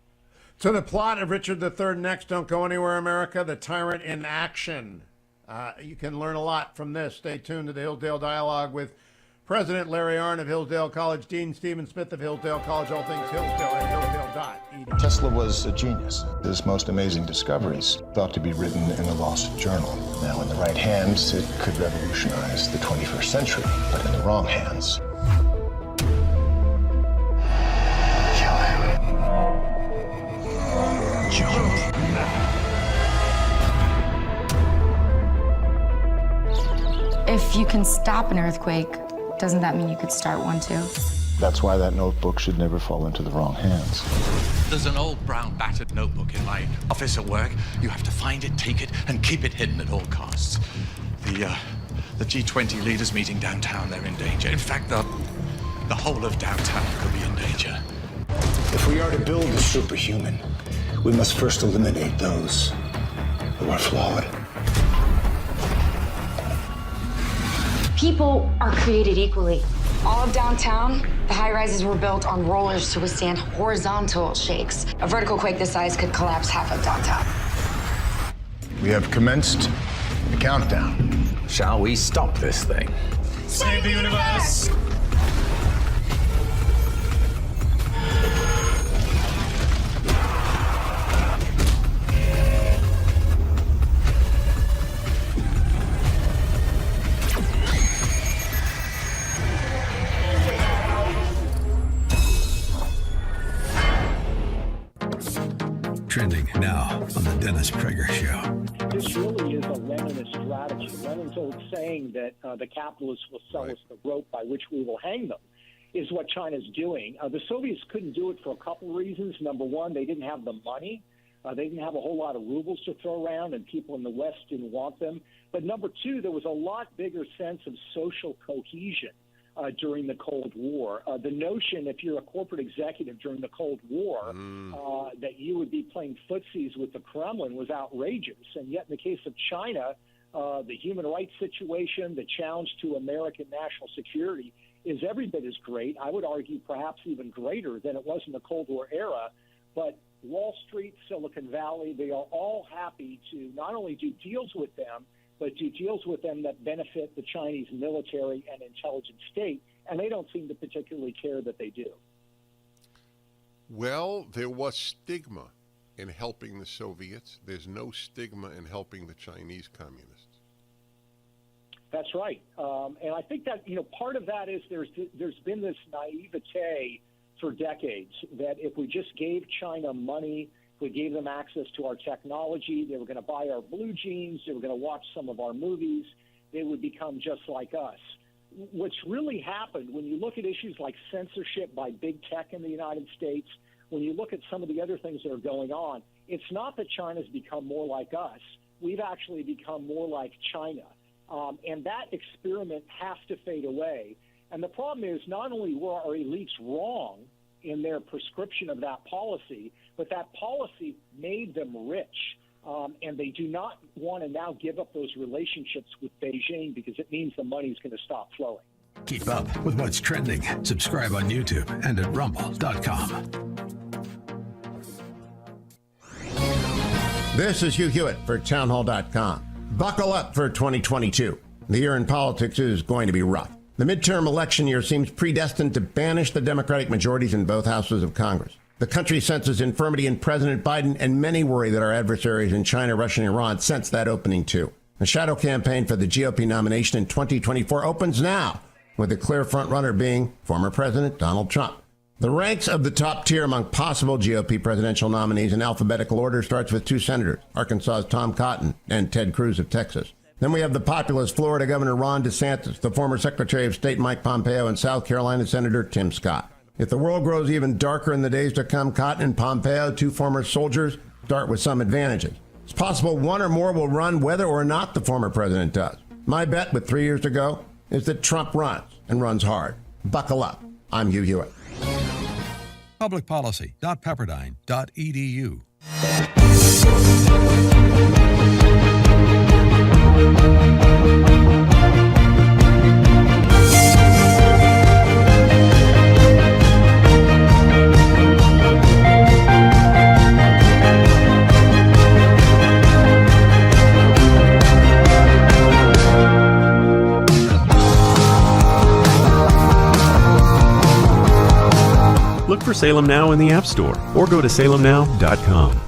So the plot of Richard III next, don't go anywhere, America, The Tyrant in Action. You can learn a lot from this. Stay tuned to the Hillsdale Dialogue with President Larry Arnn of Hillsdale College, Dean Stephen Smith of Hillsdale College, all things Hillsdale at hillsdale.edu. Tesla was a genius. His most amazing discoveries thought to be written in a lost journal. Now, in the right hands, it could revolutionize the 21st century, but in the wrong hands, If you can stop an earthquake, doesn't that mean you could start one too? that's why that notebook should never fall into the wrong hands. There's an old brown battered notebook in my office at work. You have to find it, take it, and keep it hidden at all costs. The G20 leaders meeting downtown, they're in danger. In fact, the whole of downtown could be in danger. If we are to build a superhuman, we must first eliminate those who are flawed. People are created equally. All of downtown, the high-rises were built on rollers to withstand horizontal shakes. A vertical quake this size could collapse half of downtown. We have commenced the countdown. Shall we stop this thing? Save the universe! Trending now on the Dennis Prager Show. This really is a Leninist strategy. Lenin's old saying that the capitalists will sell us the rope by which we will hang them is what China's doing. The Soviets couldn't do it for a couple of reasons. Number one, they didn't have the money. They didn't have a whole lot of rubles to throw around, and people in the West didn't want them. But number two, there was a lot bigger sense of social cohesion during the Cold War. The notion, if you're a corporate executive during the Cold War, that you would be playing footsies with the Kremlin was outrageous. And yet in the case of China, the human rights situation, the challenge to American national security is every bit as great. I would argue perhaps even greater than it was in the Cold War era. But Wall Street, Silicon Valley, they are all happy to not only do deals with them, but do deals with them that benefit the Chinese military and intelligence state, and they don't seem to particularly care that they do. Well, there was stigma in helping the Soviets. There's no stigma in helping the Chinese communists. That's right. And I think that, part of that is there's been this naivete for decades that if we just gave China money, we gave them access to our technology, they were going to buy our blue jeans, they were going to watch some of our movies, they would become just like us. What's really happened when you look at issues like censorship by big tech in the United States, when you look at some of the other things that are going on, it's not that China's become more like us. We've actually become more like China. And that experiment has to fade away. And the problem is not only were our elites wrong in their prescription of that policy, but that policy made them rich. And they do not want to now give up those relationships with Beijing because it means the money's going to stop flowing. Keep up with what's trending. Subscribe on YouTube and at rumble.com. This is Hugh Hewitt for townhall.com. Buckle up for 2022. The year in politics is going to be rough. The midterm election year seems predestined to banish the Democratic majorities in both houses of Congress. The country senses infirmity in President Biden, and many worry that our adversaries in China, Russia, and Iran sense that opening too. The shadow campaign for the GOP nomination in 2024 opens now, with a clear frontrunner being former President Donald Trump. The ranks of the top tier among possible GOP presidential nominees in alphabetical order starts with two senators, Arkansas's Tom Cotton and Ted Cruz of Texas. Then we have the populist Florida Governor Ron DeSantis, the former Secretary of State Mike Pompeo, and South Carolina Senator Tim Scott. If the world grows even darker in the days to come, Cotton and Pompeo, two former soldiers, start with some advantages. It's possible one or more will run whether or not the former president does. My bet with 3 years to go is that Trump runs, and runs hard. Buckle up. I'm Hugh Hewitt. Publicpolicy.pepperdine.edu. Look for Salem Now in the App Store or go to salemnow.com.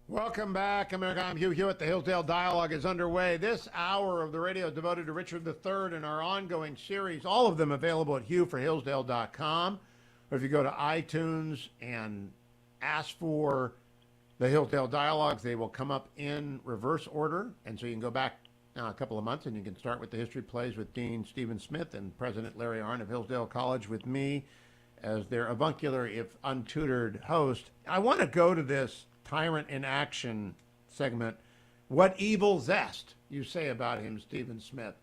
Welcome back, America. I'm Hugh Hewitt. The Hillsdale Dialogue is underway. This hour of the radio is devoted to Richard III and our ongoing series, all of them available at hughforhillsdale.com. Or if you go to iTunes and ask for the Hillsdale Dialogues, they will come up in reverse order. And so you can go back a couple of months and you can start with the history plays with Dean Stephen Smith and President Larry Arnn of Hillsdale College with me as their avuncular, if untutored, host. I want to go to this Tyrant in Action segment. What evil zest you say about him, Stephen Smith.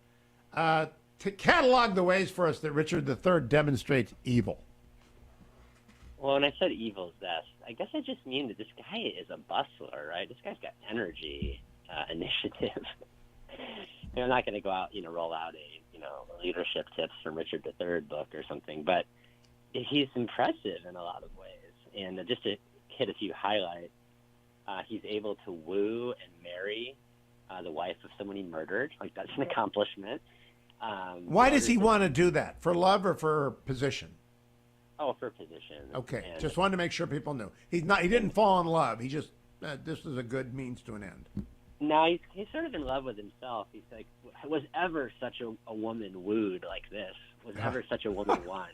To catalog the ways for us that Richard III demonstrates evil. Well, when I said evil zest, I guess I just mean that this guy is a bustler, right? This guy's got energy, initiative. I'm not going to go out, roll out a leadership tips from Richard III book or something, but he's impressive in a lot of ways. And just to hit a few highlights, he's able to woo and marry the wife of someone he murdered. Like, that's an accomplishment. Why does he want to do that? For love or for position? Oh, for position. Okay, and just wanted to make sure people knew. He didn't fall in love. He just, this is a good means to an end. No, he's sort of in love with himself. He's like, was ever such a woman wooed like this? Was ever such a woman won?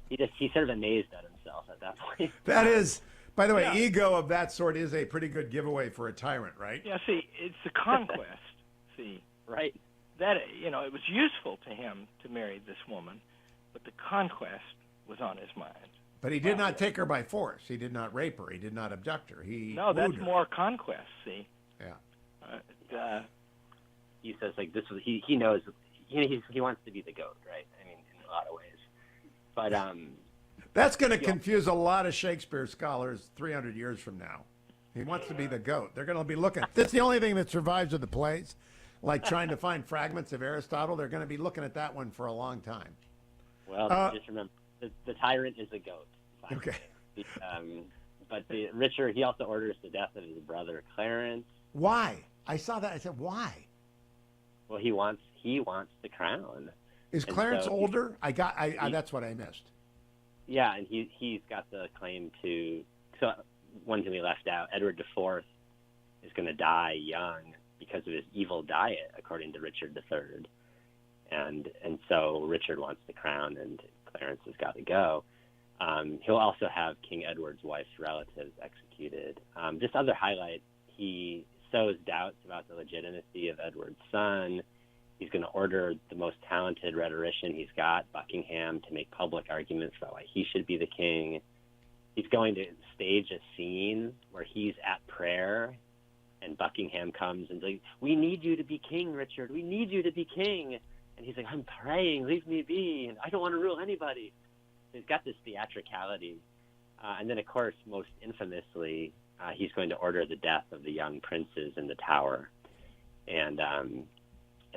He's sort of amazed at himself at that point. That is, by the way, ego of that sort is a pretty good giveaway for a tyrant, right? Yeah, see, it's the conquest. See, right? That it was useful to him to marry this woman, but the conquest was on his mind. But he did not take her by force. He did not rape her. He did not abduct her. No, that's more conquest. See. Yeah. He says like this was he knows he wants to be the goat, right? I mean, in a lot of ways. But that's going to confuse a lot of Shakespeare scholars 300 years from now. He wants to be the goat. They're going to be looking. That's the only thing that survives of the plays, like trying to find fragments of Aristotle. They're going to be looking at that one for a long time. Well, just remember, the tyrant is a goat. Okay. But Richard, he also orders the death of his brother Clarence. Why? I saw that. I said, why? Well, he wants the crown. Is Clarence older? That's what I missed. Yeah, and he's got the claim to. So one thing we left out: Edward IV is going to die young because of his evil diet, according to Richard III, and so Richard wants the crown, and Clarence has got to go. He'll also have King Edward's wife's relatives executed. Just other highlight: he sows doubts about the legitimacy of Edward's son. He's going to order the most talented rhetorician he's got, Buckingham, to make public arguments about why he should be the king. He's going to stage a scene where he's at prayer, and Buckingham comes and like, "We need you to be king, Richard. We need you to be king." And he's like, "I'm praying. Leave me be. And I don't want to rule anybody." So he's got this theatricality. And then, of course, most infamously, he's going to order the death of the young princes in the Tower. And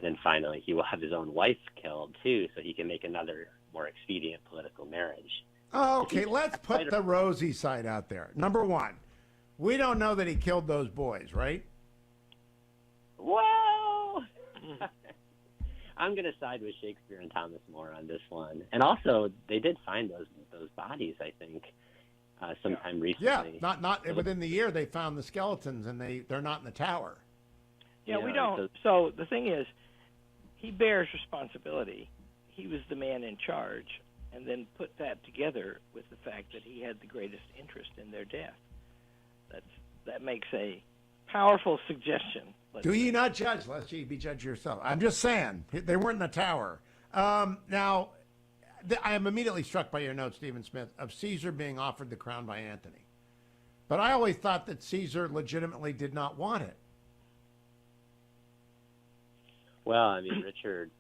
then finally, he will have his own wife killed, too, so he can make another more expedient political marriage. Oh, okay, let's put the rosy side out there. Number one, we don't know that he killed those boys, right? Well, I'm going to side with Shakespeare and Thomas More on this one. And also, they did find those bodies, I think, sometime recently. Yeah, not within the year they found the skeletons, and they're not in the tower. Yeah, we don't. So the thing is, he bears responsibility. He was the man in charge, and then put that together with the fact that he had the greatest interest in their death. That makes a powerful suggestion. Do ye not judge, lest ye be judged yourself? I'm just saying, they weren't in the tower. Now, I am immediately struck by your note, Stephen Smith, of Caesar being offered the crown by Antony. But I always thought that Caesar legitimately did not want it. Well, I mean, Richard,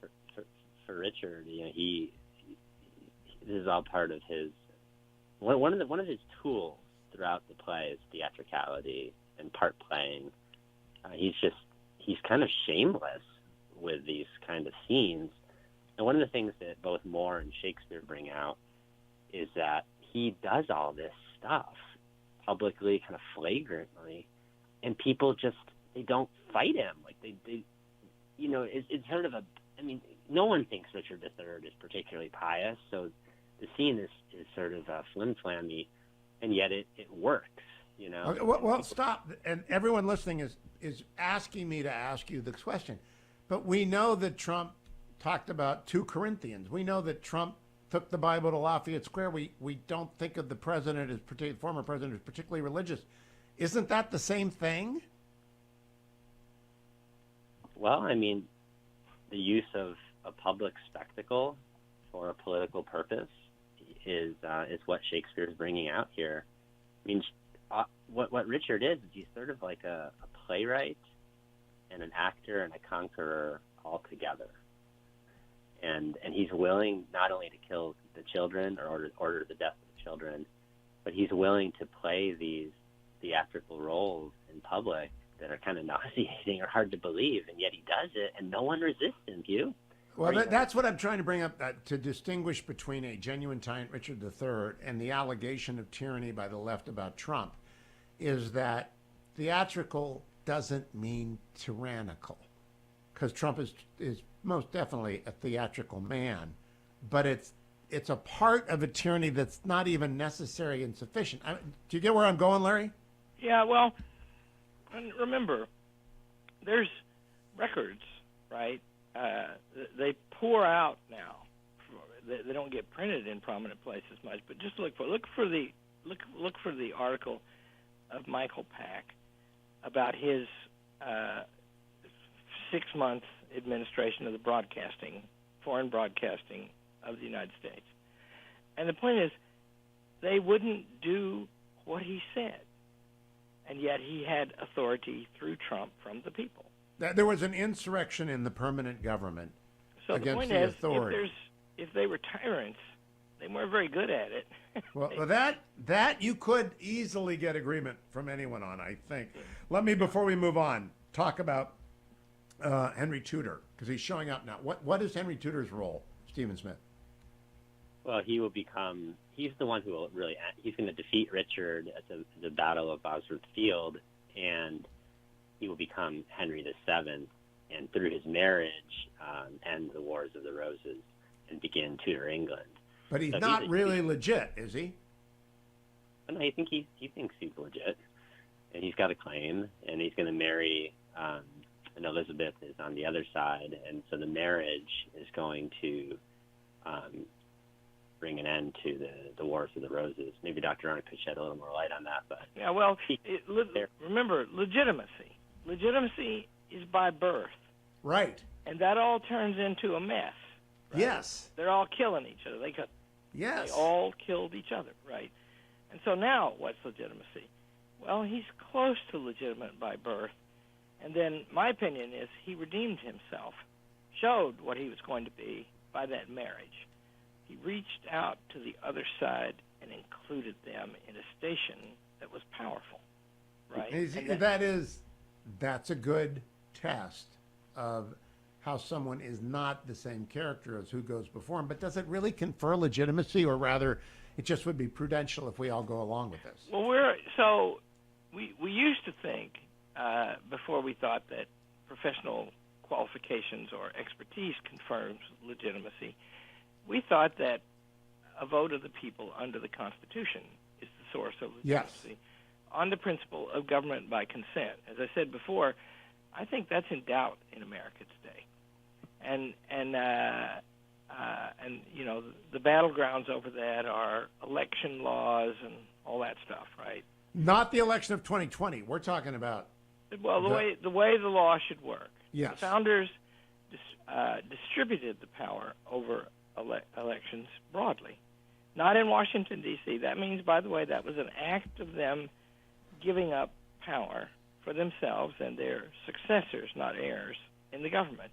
for Richard, this is all part of his one of his tools throughout the play is theatricality and part playing. He's kind of shameless with these kind of scenes. And one of the things that both More and Shakespeare bring out is that he does all this stuff publicly, kind of flagrantly, and people they don't fight him. Like they it's sort of no one thinks Richard III is particularly pious, so the scene is sort of flim-flammy, and yet it works. you know. Okay, well, stop. And everyone listening is asking me to ask you this question. But we know that Trump talked about 2 Corinthians. We know that Trump took the Bible to Lafayette Square. We don't think of the president as former president as particularly religious. Isn't that the same thing? Well, I mean, the use of a public spectacle for a political purpose is what Shakespeare is bringing out here. I mean, what Richard is he's sort of like a playwright and an actor and a conqueror all together. And he's willing not only to kill the children or order the death of the children, but he's willing to play these theatrical roles in public that are kind of nauseating or hard to believe, and yet he does it, and no one resists him, Hugh. Well, that's what I'm trying to bring up, to distinguish between a genuine tyrant, Richard III, and the allegation of tyranny by the left about Trump, is that theatrical doesn't mean tyrannical, because Trump is most definitely a theatrical man, but it's a part of a tyranny that's not even necessary and sufficient. Do you get where I'm going, Larry? Yeah, well, and remember, there's records, right? They pour out now. They don't get printed in prominent places much, but just look for the article of Michael Pack about his 6-month administration of the foreign broadcasting of the United States. And the point is, they wouldn't do what he said, and yet he had authority through Trump from the people. There was an insurrection in the permanent government against the authority. If they were tyrants, they weren't very good at it. Well, that you could easily get agreement from anyone on, I think. Let me, before we move on, talk about Henry Tudor, because he's showing up now. What is Henry Tudor's role, Stephen Smith? Well, he's the one who will really, he's going to defeat Richard at the Battle of Bosworth Field, and he will become Henry VII, and through his marriage, end the Wars of the Roses and begin Tudor England. But he's not really legit, is he? No, I think he thinks he's legit, and he's got a claim, and he's going to marry, and Elizabeth is on the other side, and so the marriage is going to bring an end to the Wars of the Roses. Maybe Dr. Arnn could shed a little more light on that. But yeah, well, remember, legitimacy. Legitimacy is by birth. Right. And that all turns into a mess. Right? Yes. They're all killing each other. They all killed each other, right? And so now, what's legitimacy? Well, he's close to legitimate by birth. And then my opinion is he redeemed himself, showed what he was going to be by that marriage. He reached out to the other side and included them in a station that was powerful, right? That's a good test of how someone is not the same character as who goes before him. But does it really confer legitimacy, or rather, it just would be prudential if we all go along with this? Well, we used to think before we thought that professional qualifications or expertise confirms legitimacy. We thought that a vote of the people under the Constitution is the source of legitimacy, on the principle of government by consent. As I said before, I think that's in doubt in America today, and you know, the battlegrounds over that are election laws and all that stuff, right? Not the election of 2020. We're talking about the way the law should work. Yes. The founders distributed the power over elections broadly, not in Washington, D.C. That means, by the way, that was an act of them giving up power for themselves and their successors, not heirs, in the government.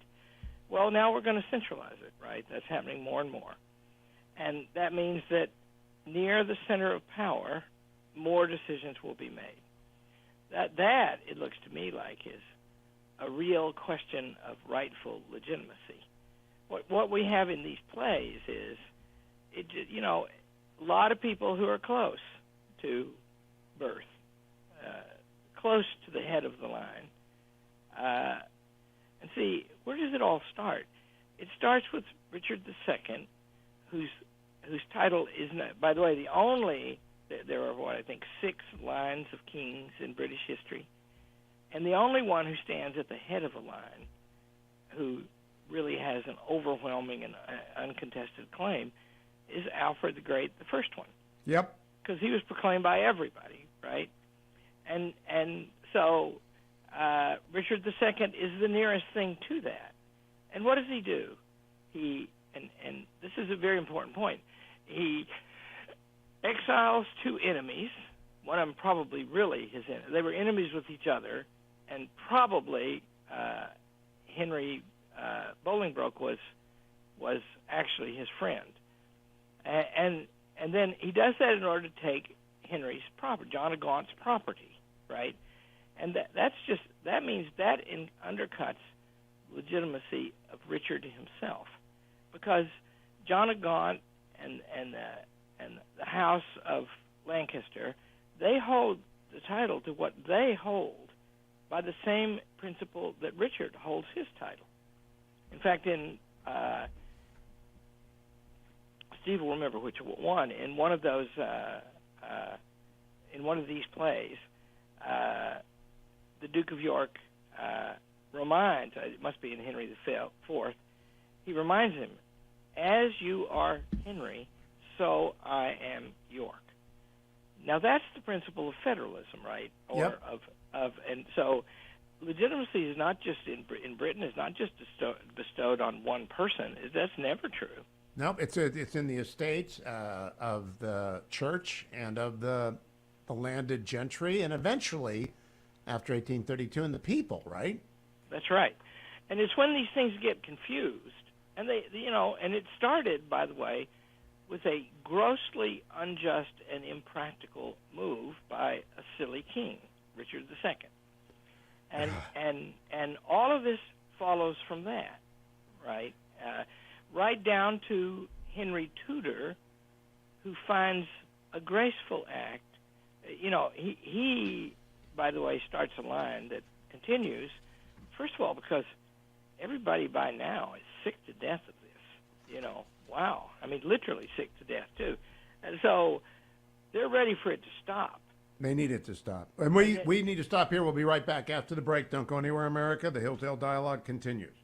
Well, now we're going to centralize it, right? That's happening more and more. And that means that near the center of power, more decisions will be made. That it looks to me like, is a real question of rightful legitimacy. What we have in these plays is, a lot of people who are close to birth, close to the head of the line. And see, where does it all start? It starts with Richard II, whose title is not, by the way, There are, what I think, 6 lines of kings in British history. And the only one who stands at the head of a line, who really has an overwhelming and uncontested claim, is Alfred the Great, the first one. Yep. Because he was proclaimed by everybody, right? And so Richard II is the nearest thing to that. And what does he do? And this is a very important point. He exiles 2 enemies. One of them probably really his enemy. They were enemies with each other, and probably Henry Bolingbroke was actually his friend. And then he does that in order to take Henry's property, John of Gaunt's property, right? And that means that undercuts legitimacy of Richard himself, because John of Gaunt and the House of Lancaster, they hold the title to what they hold by the same principle that Richard holds his title. In fact, Steve will remember which one. In one of those, in one of these plays, the Duke of York reminds, it must be in Henry IV, he reminds him, "As you are Henry, so I am York." Now that's the principle of federalism, right? Or yep. And so legitimacy is not just in Britain, is not just bestowed on one person. That's never true. Nope, it's in the estates of the church and of the landed gentry, and eventually, after 1832, in the people, right? That's right. And it's when these things get confused, and and it started, by the way, with a grossly unjust and impractical move by a silly king, Richard II. And all of this follows from that, right? Right down to Henry Tudor, who finds a graceful act. He, by the way, starts a line that continues, first of all, because everybody by now is sick to death of this. Wow. I mean, literally sick to death, too. And so they're ready for it to stop. They need it to stop. And we need to stop here. We'll be right back after the break. Don't go anywhere, America. The Hillsdale Dialogue continues.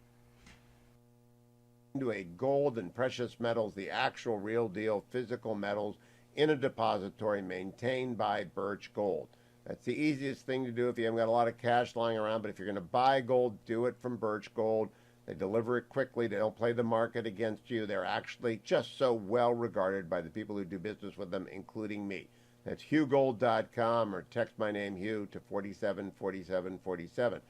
To a gold and precious metals, the actual real deal physical metals in a depository maintained by Birch Gold. That's the easiest thing to do if you haven't got a lot of cash lying around, but if you're going to buy gold, do it from Birch Gold. They deliver it quickly. They don't play the market against you. They're actually just so well regarded by the people who do business with them, including me. That's HughGold.com, or text my name, Hugh, to 474747.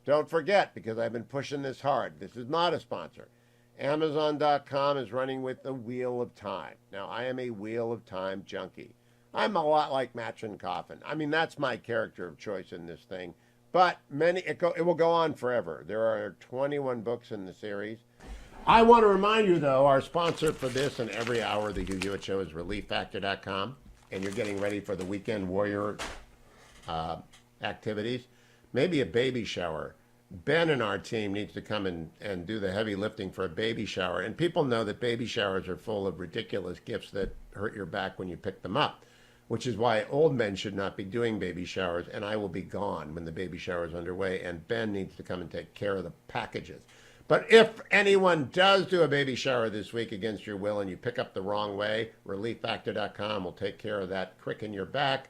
Don't forget, because I've been pushing this hard, this is not a sponsor. Amazon.com is running with the Wheel of Time. Now, I am a Wheel of Time junkie. I'm a lot like Matron Coffin. I mean, that's my character of choice in this thing. But it will go on forever. There are 21 books in the series. I want to remind you, though, our sponsor for this and every hour of the Hugh Hewitt Show is ReliefFactor.com. And you're getting ready for the weekend warrior activities. Maybe a baby shower. Ben and our team needs to come and do the heavy lifting for a baby shower. And people know that baby showers are full of ridiculous gifts that hurt your back when you pick them up, which is why old men should not be doing baby showers, and I will be gone when the baby shower is underway, and Ben needs to come and take care of the packages. But if anyone does do a baby shower this week against your will and you pick up the wrong way, ReliefFactor.com will take care of that crick in your back,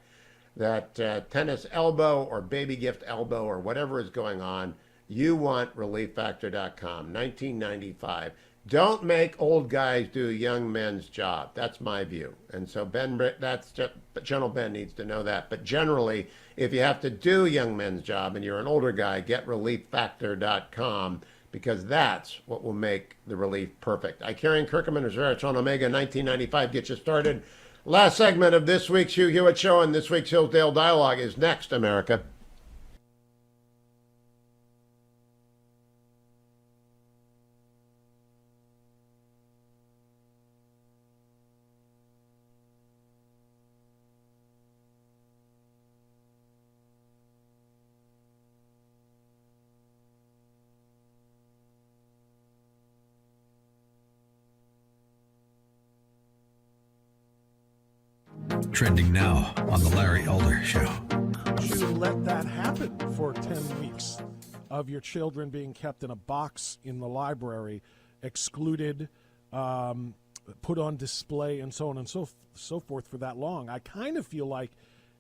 that tennis elbow or baby gift elbow or whatever is going on. You want ReliefFactor.com, $19.95. Don't make old guys do young men's job. That's my view. And so General Ben needs to know that. But generally, if you have to do young men's job and you're an older guy, get ReliefFactor.com, because that's what will make the relief perfect. Icarian Kirkman, Resveratrol Omega, $19.95. Get you started. Last segment of this week's Hugh Hewitt Show and this week's Hillsdale Dialogue is next, America. Trending now on The Larry Elder Show. To let that happen for 10 weeks of your children being kept in a box in the library, excluded, put on display, and so on and so forth for that long. I kind of feel like,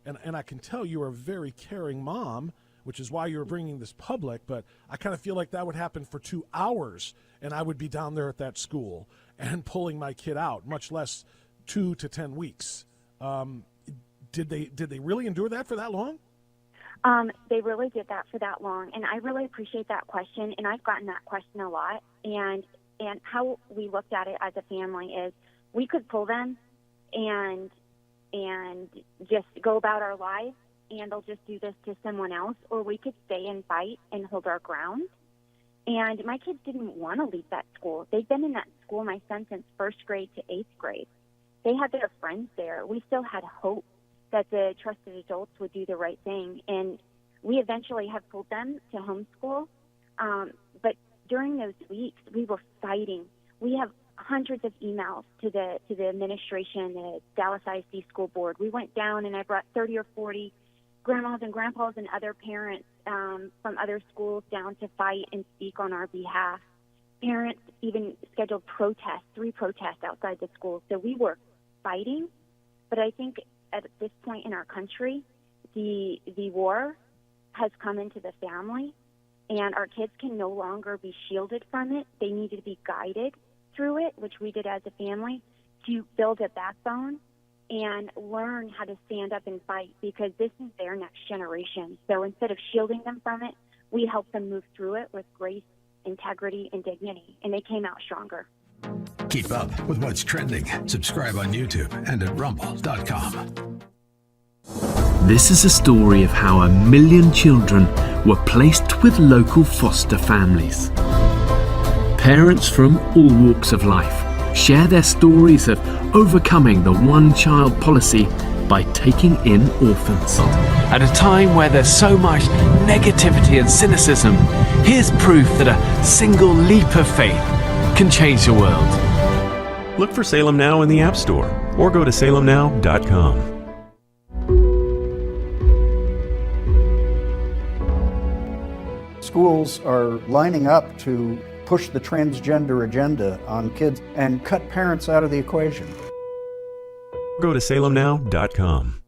and I can tell you're a very caring mom, which is why you're bringing this public, but I kind of feel like that would happen for 2 hours, and I would be down there at that school and pulling my kid out, much less 2 to 10 weeks. Did they really endure that for that long? They really did that for that long, and I really appreciate that question, and I've gotten that question a lot, and how we looked at it as a family is we could pull them and just go about our lives, and they'll just do this to someone else, or we could stay and fight and hold our ground. And my kids didn't want to leave that school. They've been in that school, my son, since 1st grade to 8th grade. They had their friends there. We still had hope that the trusted adults would do the right thing. And we eventually have pulled them to homeschool. But during those weeks, we were fighting. We have hundreds of emails to the administration, the Dallas ISD school board. We went down and I brought 30 or 40 grandmas and grandpas and other parents from other schools down to fight and speak on our behalf. Parents even scheduled protests, 3 protests outside the school. So we were fighting. But I think at this point in our country, the war has come into the family, and our kids can no longer be shielded from it. They need to be guided through it, which we did as a family, to build a backbone and learn how to stand up and fight, because this is their next generation. So instead of shielding them from it, we help them move through it with grace, integrity, and dignity, and they came out stronger. Keep up with what's trending. Subscribe on YouTube and at rumble.com. This is a story of how 1 million children were placed with local foster families. Parents from all walks of life share their stories of overcoming the one-child policy by taking in orphans. At a time where there's so much negativity and cynicism, here's proof that a single leap of faith can change the world. Look for Salem Now in the App Store or go to salemnow.com. Schools are lining up to push the transgender agenda on kids and cut parents out of the equation. Go to salemnow.com.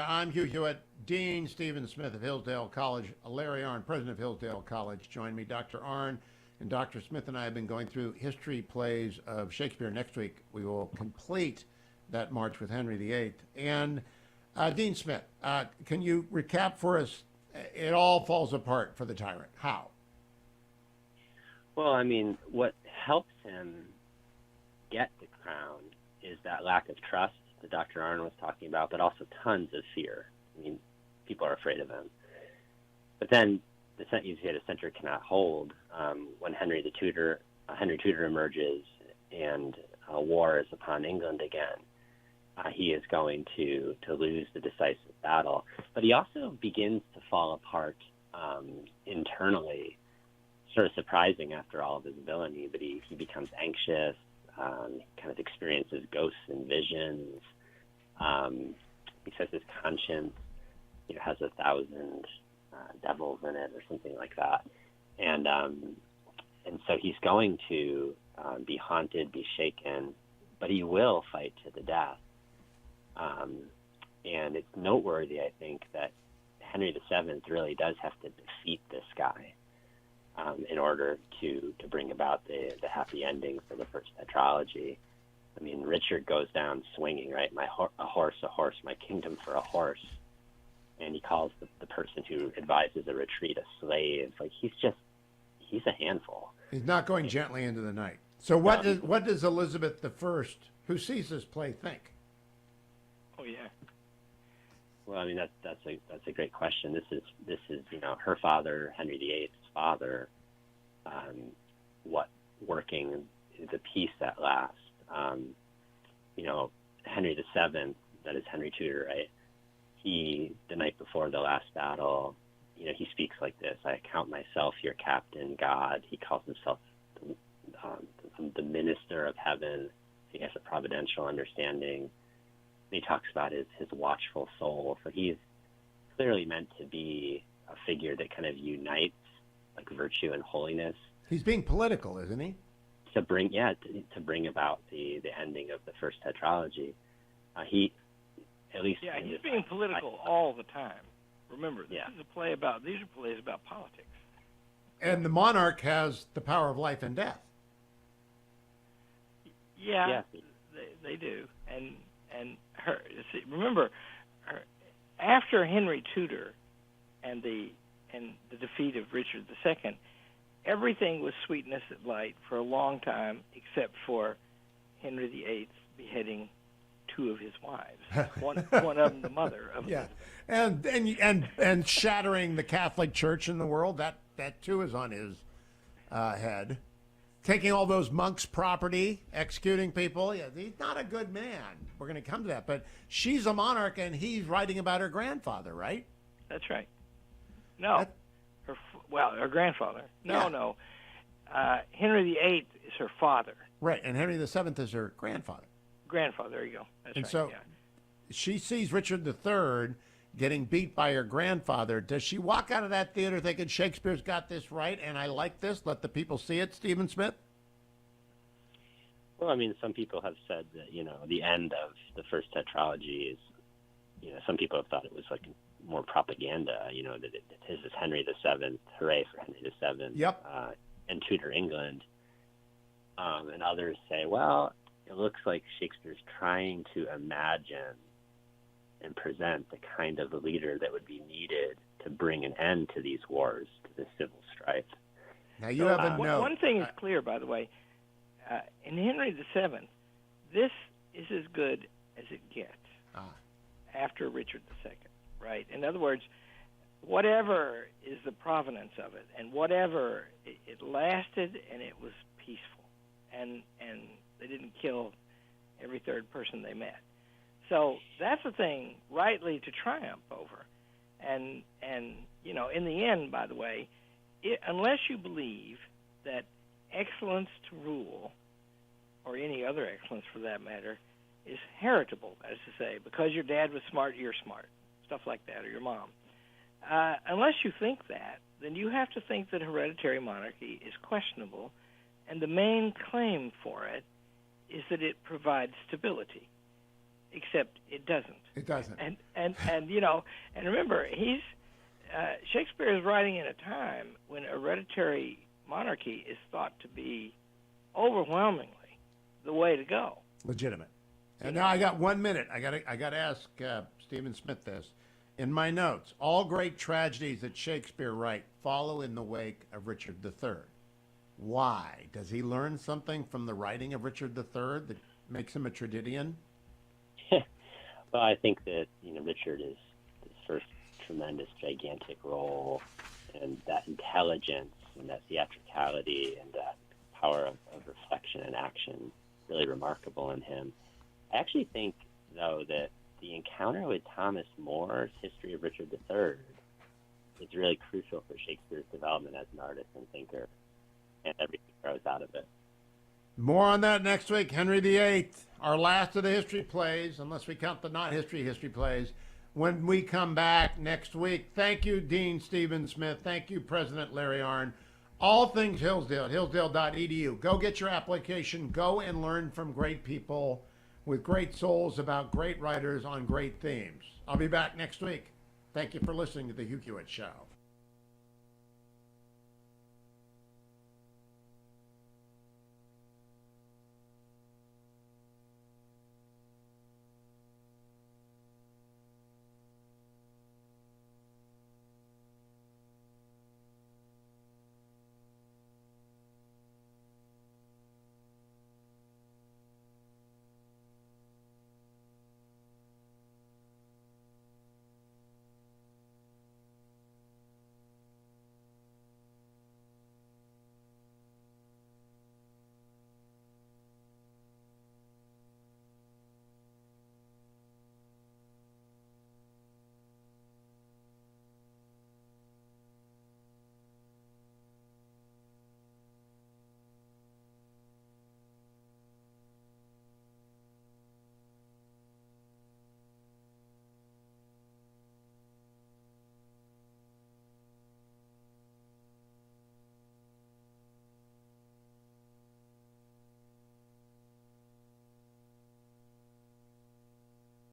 I'm Hugh Hewitt. Dean Stephen Smith of Hillsdale College, Larry Arnn, president of Hillsdale College, joined me. Dr. Arnn and Dr. Smith and I have been going through history plays of Shakespeare. Next week, we will complete that march with Henry VIII. And Dean Smith, can you recap for us? It all falls apart for the tyrant. How? Well, I mean, what helps him get the crown is that lack of trust that Dr. Arnn was talking about, but also tons of fear. I mean, people are afraid of him. But then the center cannot hold when Henry Tudor emerges and war is upon England again. He is going to lose the decisive battle. But he also begins to fall apart internally, sort of surprising after all of his villainy, but he becomes anxious, kind of experiences ghosts and visions. He says his conscience has 1,000 devils in it or something like that. And so he's going to be haunted, be shaken, but he will fight to the death. And it's noteworthy, I think, that Henry VII really does have to defeat this guy in order to bring about the happy ending for the first tetralogy. I mean, Richard goes down swinging, right? A horse, my kingdom for a horse. And he calls the person who advises a retreat a slave. Like, he's a handful. He's not going gently into the night. So what does Elizabeth I, who sees this play, think? Oh, yeah. Well, I mean, that's a great question. This is her father, Henry VIII's father, working the peace at last. Henry VII, that is Henry Tudor, right? He, the night before the last battle, he speaks like this: "I count myself your captain, God." He calls himself the minister of heaven. He has a providential understanding. And he talks about his watchful soul. So he's clearly meant to be a figure that kind of unites like virtue and holiness. He's being political, isn't he? To bring about the ending of the first tetralogy. He's being political all the time. Remember, these are plays about politics. And the monarch has the power of life and death. Yeah. They do. And remember, after Henry Tudor and the defeat of Richard II, everything was sweetness and light for a long time, except for Henry VIII beheading two of his wives. One of them, the mother of Elizabeth. And shattering the Catholic Church in the world. That too is on his head. Taking all those monks' property, executing people. Yeah, he's not a good man. We're going to come to that. But she's a monarch, and he's writing about her grandfather, right? That's right. No. Her grandfather. No. Henry VIII is her father. Right, and Henry VII is her grandfather. Grandfather, there you go. That's and right. So she sees Richard III getting beat by her grandfather. Does she walk out of that theater thinking Shakespeare's got this right and I like this? Let the people see it, Stephen Smith? Well, I mean, some people have said that, the end of the first tetralogy is, some people have thought it was like more propaganda, that this is Henry VII, hooray for Henry VII. Yep. And Tudor England. And others say, well, it looks like Shakespeare's trying to imagine and present the kind of leader that would be needed to bring an end to these wars, to this civil strife. Now, you have a note. One thing is clear, by the way. In Henry VII, this is as good as it gets after Richard II, right? In other words, whatever is the provenance of it, and whatever, it lasted and it was peaceful. And they didn't kill every third person they met. So that's a thing rightly to triumph over. And in the end, by the way, unless you believe that excellence to rule, or any other excellence for that matter, is heritable, that is to say, because your dad was smart, you're smart, stuff like that, or your mom. Unless you think that, then you have to think that hereditary monarchy is questionable, and the main claim for it is that it provides stability. Except it doesn't. It doesn't. And remember, Shakespeare is writing in a time when hereditary monarchy is thought to be overwhelmingly the way to go. Legitimate. And now I got 1 minute. I got to ask Stephen Smith this. In my notes, all great tragedies that Shakespeare writes follow in the wake of Richard III. Why? Does he learn something from the writing of Richard III that makes him a tragedian? Well, I think that Richard is his first tremendous, gigantic role, and that intelligence and that theatricality and that power of reflection and action really remarkable in him. I actually think, though, that the encounter with Thomas More's History of Richard III is really crucial for Shakespeare's development as an artist and thinker, and everything grows out of it. More on that next week. Henry VIII, our last of the history plays, unless we count the not history plays, when we come back next week. Thank you, Dean Stephen Smith. Thank you, President Larry Arnn. All things Hillsdale, hillsdale.edu. Go get your application. Go and learn from great people with great souls about great writers on great themes. I'll be back next week. Thank you for listening to The Hugh Hewitt Show.